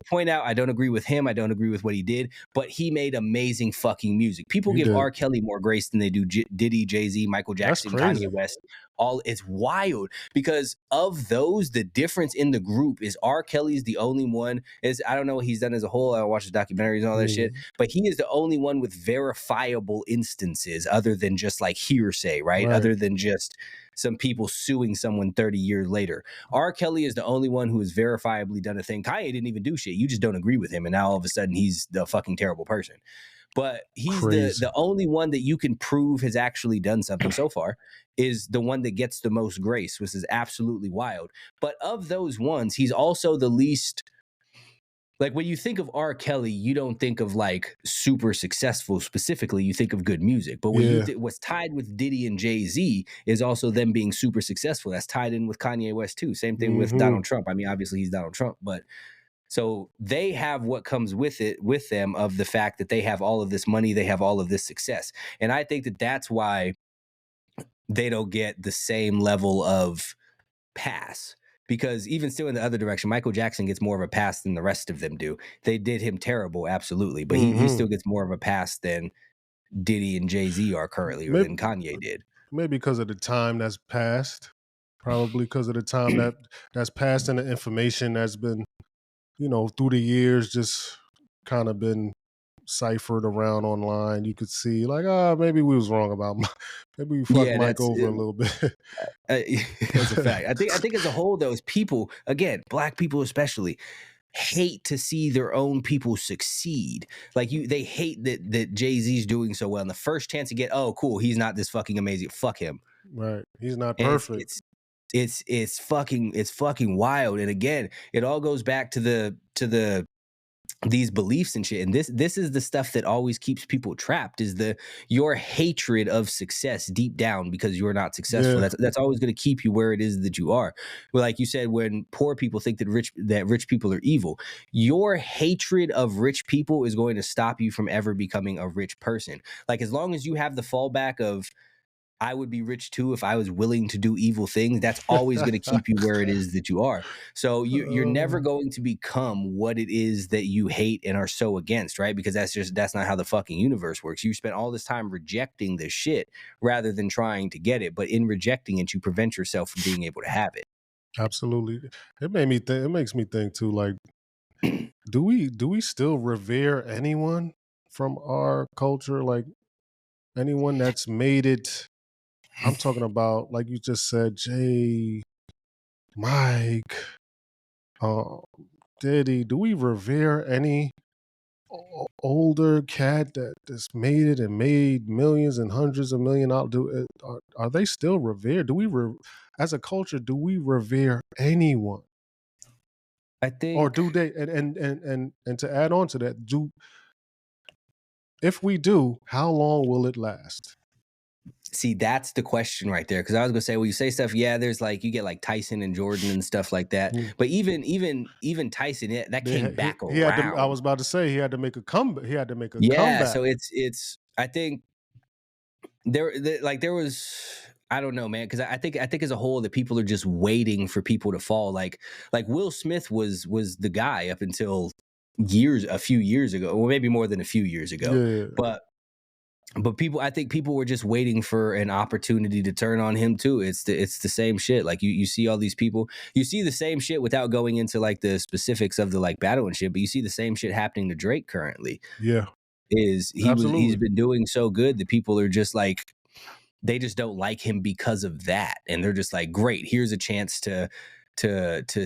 point out, I don't agree with him, I don't agree with what he did, but he made amazing fucking music. People give R. Kelly more grace than they do Diddy, Jay-Z, Michael Jackson, Kanye West. It's wild, because of those, the difference in the group is R. Kelly's the only one. I don't know what he's done as a whole. I watch the documentaries and all that shit, but he is the only one with verifiable instances other than just like hearsay, right? Other than just some people suing someone 30 years later. R. Kelly is the only one who has verifiably done a thing. Kanye didn't even do shit. You just don't agree with him, and now all of a sudden he's the fucking terrible person. But he's the only one that you can prove has actually done something so far, is the one that gets the most grace, which is absolutely wild. But of those ones, he's also the least, like, when you think of R. Kelly, you don't think of like super successful specifically, you think of good music. But when what's tied with Diddy and Jay-Z is also them being super successful. That's tied in with Kanye West too. Same thing with Donald Trump. I mean, obviously he's Donald Trump, but so they have what comes with it, with them, of the fact that they have all of this money, they have all of this success. And I think that that's why they don't get the same level of pass, because even still in the other direction, Michael Jackson gets more of a pass than the rest of them do. They did him terrible, absolutely, but he still gets more of a pass than Diddy and Jay-Z are currently, or than Kanye did. Maybe because of the time that's passed, probably because of the time that's passed and the information that's been, through the years, just kind of been ciphered around online. You could see like, maybe we was wrong about maybe we fucked Mike over a little bit. That's a fact. I think as a whole, those people, again, black people especially, hate to see their own people succeed. Like, they hate that Jay-Z's doing so well. And the first chance to get, oh cool, he's not this fucking amazing, fuck him. Right. He's not perfect. It's fucking wild. And again, it all goes back to the these beliefs and shit. And this is the stuff that always keeps people trapped, is your hatred of success deep down because you're not successful. Yeah. That's always going to keep you where it is that you are. Well, like you said, when poor people think that rich people are evil, your hatred of rich people is going to stop you from ever becoming a rich person. Like, as long as you have the fallback of, I would be rich too if I was willing to do evil things, that's always going to keep you where it is that you are. So you're never going to become what it is that you hate and are so against, right? Because that's not how the fucking universe works. You spent all this time rejecting this shit rather than trying to get it, but in rejecting it, you prevent yourself from being able to have it. Absolutely. It made me think. It makes me think too. Like, do we still revere anyone from our culture? Like anyone that's made it. I'm talking about, like you just said, Jay, Mike, uh, Diddy. Do we revere any older cat that's made it and made millions and hundreds of million out? Are they still revered? Do we, as a culture, do we revere anyone? I Or think do they? And to add on to that, if we do, how long will it last? See, that's the question right there. Because I was gonna say, well, you say stuff, yeah, there's like, you get like Tyson and Jordan and stuff like that. Mm. But even Tyson, that came back He had to. I around. was about to say he had to make a comeback. He had to make a Yeah, comeback. so it's I think there was, I don't know, man, because I think as a whole that people are just waiting for people to fall. Like Will Smith was the guy up until a few years ago, or maybe more than a few years ago. Yeah, But I think people were just waiting for an opportunity to turn on him too. It's the same shit. Like you see all these people, you see the same shit without going into like the specifics of the like battle and shit, but you see the same shit happening to Drake currently. yeah, He's absolutely. been doing so good that people are just like, they just don't like him because of that, and they're just like, great, here's a chance to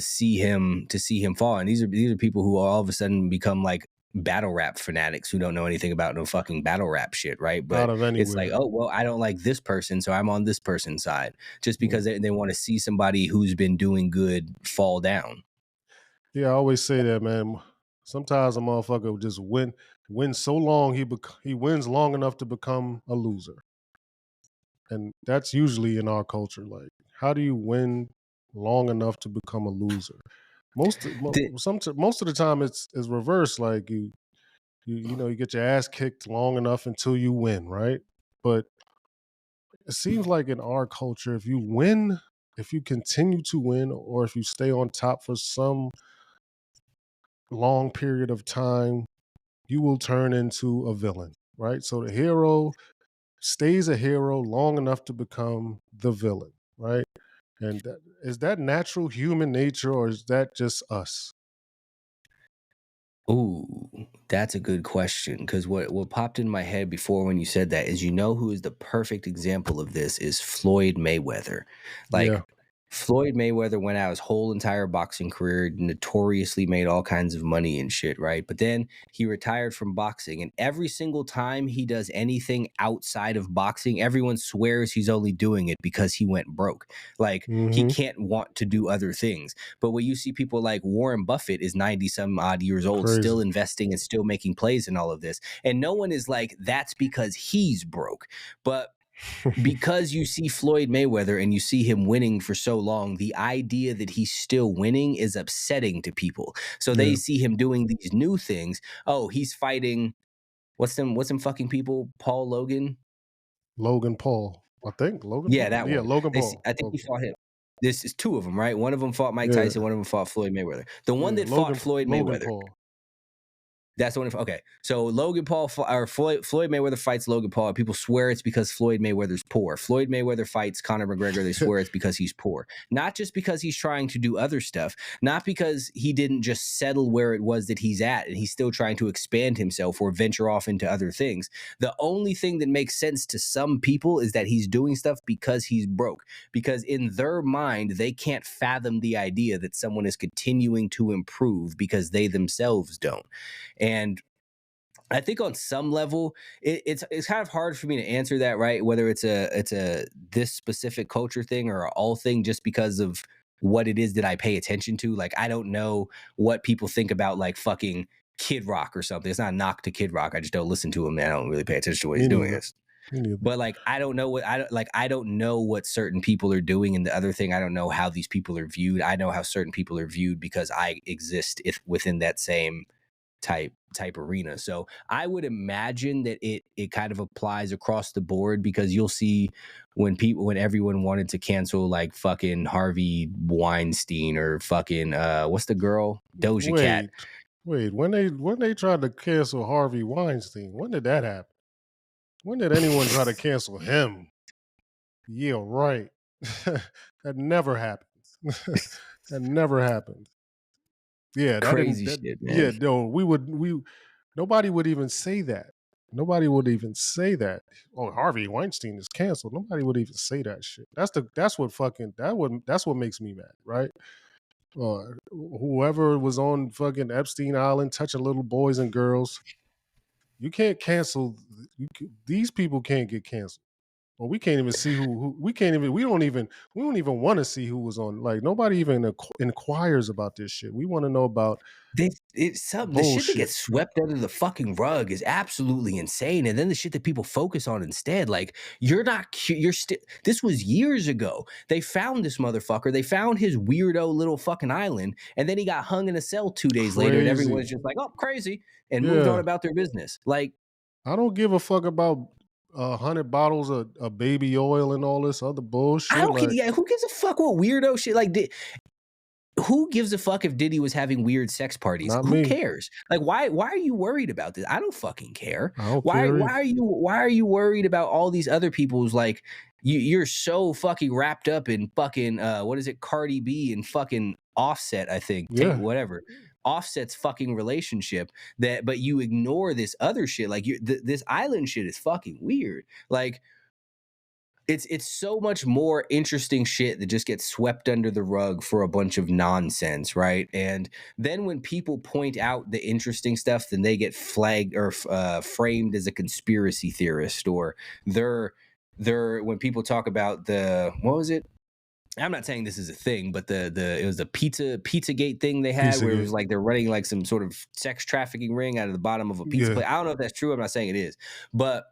see him fall. And these are people who all of a sudden become like battle rap fanatics who don't know anything about no fucking battle rap shit, right? Out But of it's like, anywhere. oh well, I don't like this person, so I'm on this person's side, just because they want to see somebody who's been doing good fall down. Yeah, I always say that, man. Sometimes a motherfucker just win so long he wins long enough to become a loser, and that's usually in our culture. Like, how do you win long enough to become a loser? Most of the time it's reversed. Like you get your ass kicked long enough until you win, right? But it seems like in our culture, if you win, if you continue to win, or if you stay on top for some long period of time, you will turn into a villain, right? So the hero stays a hero long enough to become the villain, right? And is that natural human nature, or is that just us? Ooh, that's a good question. Because what popped in my head before when you said that is, who is the perfect example of this is Floyd Mayweather. Yeah. Like, Floyd Mayweather went out his whole entire boxing career, notoriously made all kinds of money and shit, right? But then he retired from boxing, and every single time he does anything outside of boxing, everyone swears he's only doing it because he went broke. Like, he Mm-hmm. can't want to do other things. But when you see people like Warren Buffett is 90 some odd years old, still Crazy. investing and still making plays and all of this, and no one is like, that's because he's broke. But because you see Floyd Mayweather and you see him winning for so long, the idea that he's still winning is upsetting to people. So they Yeah. see him doing these new things. Oh, he's fighting, what's them fucking people? Paul Logan? Logan Paul. I think Logan Yeah, Paul. that Yeah, one. Logan Paul. I think he Okay. fought him. This is two of them, right? One of them fought Mike Yeah. Tyson. One of them fought Floyd Mayweather. The one Yeah. that fought Floyd Logan Mayweather, Paul. that's the one. Okay, so Logan Paul or Floyd Mayweather fights Logan Paul. People swear it's because Floyd Mayweather's poor. Floyd Mayweather fights Conor McGregor. They swear it's because he's poor, not just because he's trying to do other stuff, not because he didn't just settle where it was that he's at and he's still trying to expand himself or venture off into other things. The only thing that makes sense to some people is that he's doing stuff because he's broke. Because in their mind, they can't fathom the idea that someone is continuing to improve because they themselves don't. And I think on some level, it's kind of hard for me to answer that, right? Whether it's a this specific culture thing or all thing, just because of what it is that I pay attention to. Like, I don't know what people think about like fucking Kid Rock or something. It's not a knock to Kid Rock. I just don't listen to him, man. I don't really pay attention to what Me he's doing. neither. Me neither. But like, I don't know what certain people are doing. And the other thing, I don't know how these people are viewed. I know how certain people are viewed because I exist within that same type arena. So I would imagine that it kind of applies across the board, because you'll see when everyone wanted to cancel like fucking Harvey Weinstein or fucking what's the girl, Doja Cat. Wait, when they tried to cancel Harvey Weinstein, when did that happen? When did anyone try to cancel him? Yeah, right. That never happened. That never happened. Yeah, Crazy shit, man. yeah, no, nobody would even say that. Nobody would even say that. Oh, Harvey Weinstein is canceled. Nobody would even say that shit. That's what makes me mad, right? Whoever was on fucking Epstein Island touching little boys and girls, you can't cancel. These people can't get canceled. Well, we can't even see who we can't even. We don't even want to see who was on. Like nobody even inquires about this shit. We want to know about The shit that gets swept under the fucking rug is absolutely insane. And then the shit that people focus on instead, like this was years ago. They found this motherfucker. They found his weirdo little fucking island, and then he got hung in a cell 2 days later, and everyone's just like, oh, crazy, and moved on about their business. Like, I don't give a fuck about 100 bottles of baby oil and all this other bullshit. I don't care. Yeah, who gives a fuck what weirdo shit? Like, who gives a fuck if Diddy was having weird sex parties? Who cares? Like, why are you worried about this? I don't fucking care. Why are you worried about all these other people who's like, you're so fucking wrapped up in fucking what is it, Cardi B and fucking Offset, I think. Yeah. Whatever. Offset's fucking relationship, but you ignore this other shit. Like, this island shit is fucking weird. Like, it's so much more interesting shit that just gets swept under the rug for a bunch of nonsense, right? And then when people point out the interesting stuff, then they get flagged or framed as a conspiracy theorist, or they're when people talk about what was it? I'm not saying this is a thing, but it was a Pizzagate thing they had, where it was like they're running like some sort of sex trafficking ring out of the bottom of a pizza place. I don't know if that's true. I'm not saying it is, but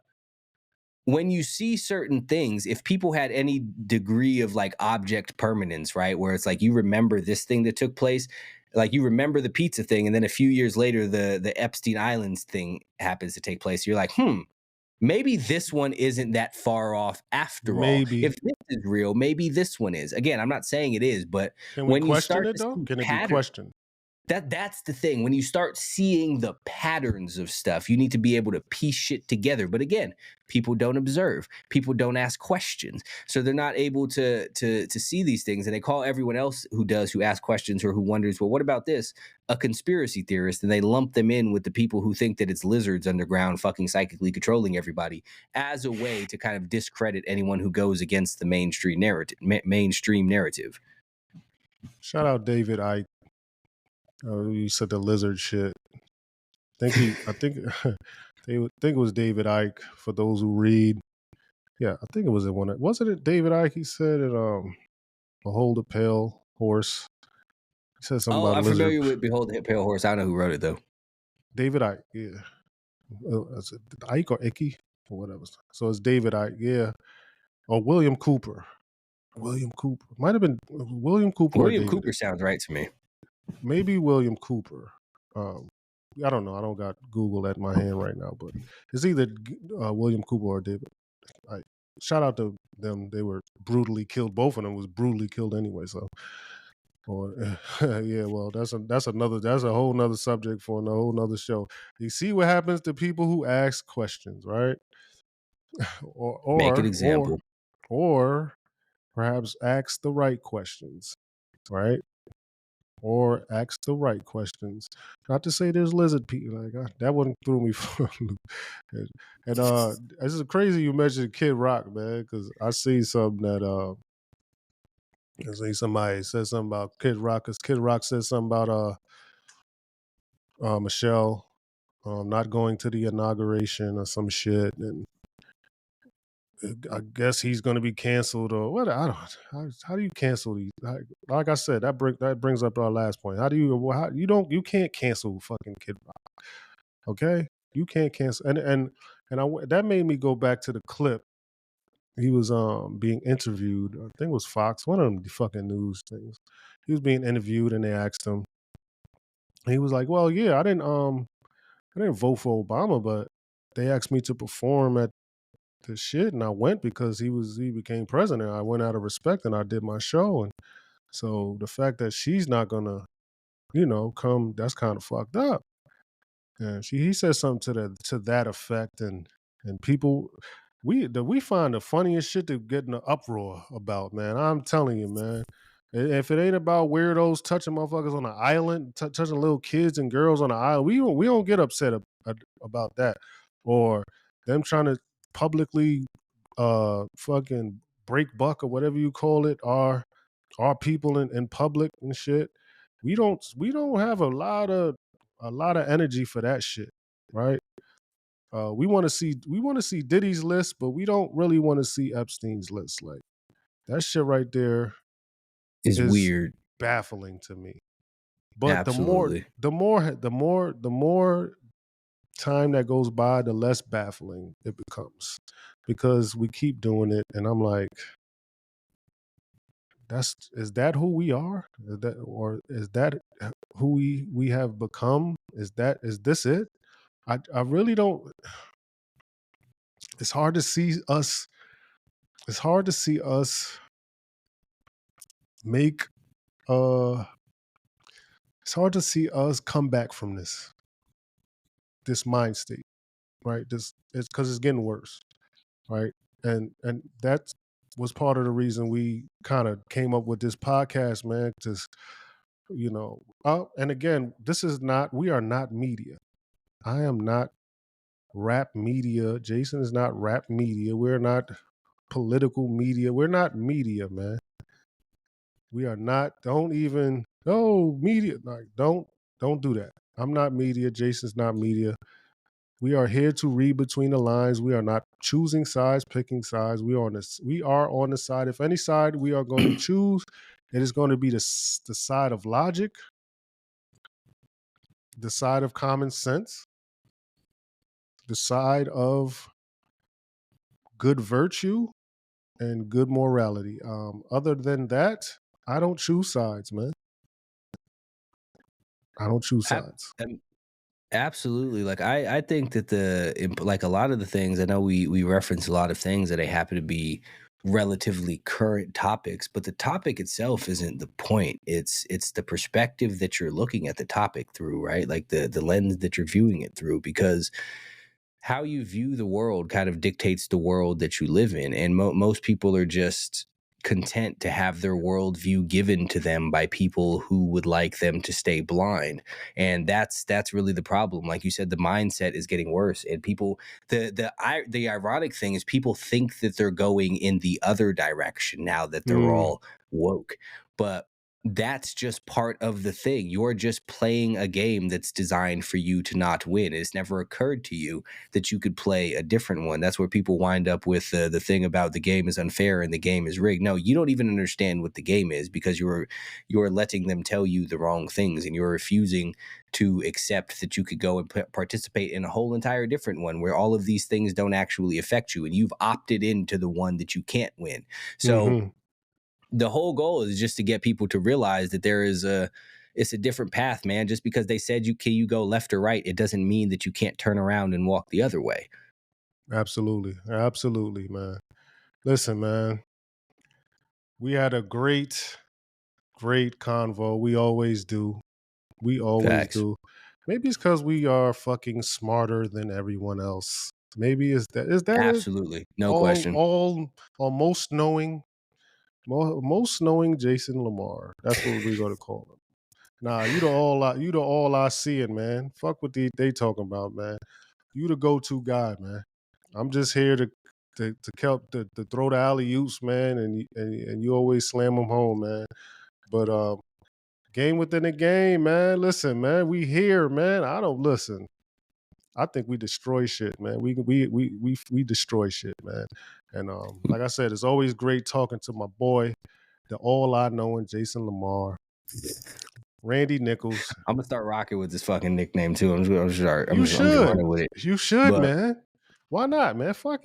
when you see certain things, if people had any degree of like object permanence, right, where it's like you remember this thing that took place, like you remember the pizza thing, and then a few years later the Epstein Islands thing happens to take place, you're like, maybe this one isn't that far off after all. If this is real, maybe this one is. Again, I'm not saying it is, but when you start to see can it be questioned? That's the thing. When you start seeing the patterns of stuff, you need to be able to piece shit together. But again, people don't observe. People don't ask questions. So they're not able to see these things. And they call everyone else who asks questions or who wonders, well, what about this? A conspiracy theorist. And they lump them in with the people who think that it's lizards underground fucking psychically controlling everybody, as a way to kind of discredit anyone who goes against the mainstream narrative. Shout out David Icke. You said the lizard shit. I think it was David Icke, for those who read. Yeah, I think it was wasn't it David Icke? He said it Behold a Pale Horse. He said something about I'm lizard. familiar with Behold a Pale Horse. I don't know who wrote it though. David Icke, yeah. Is it Icke or Icky or whatever? So it's David Icke, yeah. Or William Cooper. Might have been William Cooper. William Cooper sounds right to me. Maybe William Cooper. I don't know. I don't got Google at my hand right now, but it's either William Cooper or David. Shout out to them. They were brutally killed. Both of them was brutally killed anyway. So, yeah. Well, that's a whole nother subject for a whole nother show. You see what happens to people who ask questions, right? or make an example, or perhaps ask the right questions, right? Or ask the right questions. Not to say there's lizard people. Like that one threw me for a loop. And this is crazy you mentioned Kid Rock, man, because I see something that somebody said something about Kid Rock, because Kid Rock said something about Michelle not going to the inauguration or some shit, and I guess he's going to be canceled or what? I don't. How do you cancel these? Like I said, that brings up our last point. You can't cancel fucking Kid Rock. Okay, you can't cancel. That made me go back to the clip. He was being interviewed. I think it was Fox, one of them fucking news things. He was being interviewed, and they asked him. He was like, "Well, yeah, I didn't vote for Obama, but they asked me to perform at the shit, and I went because he became president. I went out of respect, and I did my show. And so the fact that she's not gonna, come, that's kind of fucked up." And he said something to that effect, and people, we find the funniest shit to get in an uproar about, man. I'm telling you, man. If it ain't about weirdos touching motherfuckers on an island, touching little kids and girls on an island, we don't get upset about that, or them trying to publicly fucking break buck or whatever you call it, our people in public and shit. We don't have a lot of energy for that shit, right? We want to see Diddy's list, but we don't really want to see Epstein's list. Like, that shit right there Is is weird. baffling to me. But the more Absolutely. the more the more time that goes by, the less baffling it becomes, because we keep doing it, and I'm like, is that who we are? Is that who we have become? Is this it? I really don't. It's hard to see us. It's hard to see us make. Uh, it's hard to see us come back from this mind state, right? This it's because it's getting worse, right? And that was part of the reason we kind of came up with this podcast, man. Just and again, we are not media. I am not rap media. Jason is not rap media. We're not political media. We're not media, man. We are not. Don't even. Oh, media. Like, don't do that. I'm not media. Jason's not media. We are here to read between the lines. We are not choosing sides, picking sides. We are on the side. If any side we are going to choose, it is going to be the side of logic, the side of common sense, the side of good virtue and good morality. Other than that, I don't choose sides, man. I don't choose Ab- sides. um, Absolutely. Like I think that like a lot of the things, I know we reference a lot of things that they happen to be relatively current topics, but the topic itself isn't the point. It's the perspective that you're looking at the topic through, right? Like the lens that you're viewing it through, because how you view the world kind of dictates the world that you live in. And most people are just content to have their worldview given to them by people who would like them to stay blind. And that's really the problem. Like you said, the mindset is getting worse. And people, the ironic thing is, people think that they're going in the other direction now that they're Mm, all woke. But that's just part of the thing. You're just playing a game that's designed for you to not win. It's never occurred to you that you could play a different one. That's where people wind up with the thing about the game is unfair and the game is rigged. No, you don't even understand what the game is, because you're letting them tell you the wrong things, and you're refusing to accept that you could go and participate in a whole entire different one where all of these things don't actually affect you, and you've opted into the one that you can't win. So hmm the whole goal is just to get people to realize that it's a different path, man. Just because they said you go left or right, it doesn't mean that you can't turn around and walk the other way. Absolutely. Absolutely, man. Listen, man, we had a great convo. We always do. We always Facts. do. Maybe it's because we are fucking smarter than everyone else. Maybe is that it? Absolutely. No All question. all all most knowing Jason Lamar. That's what we're gonna call him. Nah, you the all I seeing, man. Fuck what they talking about, man. You the go-to guy, man. I'm just here to throw the alley oops, man, and you always slam them home, man. But game within the game, man. Listen, man, we here, man. I don't listen. I think we destroy shit, man. We destroy shit, man. And like I said, it's always great talking to my boy, the all I know, and Jason Lamar. Randy Nichols. I'm gonna start rocking with this fucking nickname too. I'm just You running should. with it. You should, But man. Why not, man? Fuck it.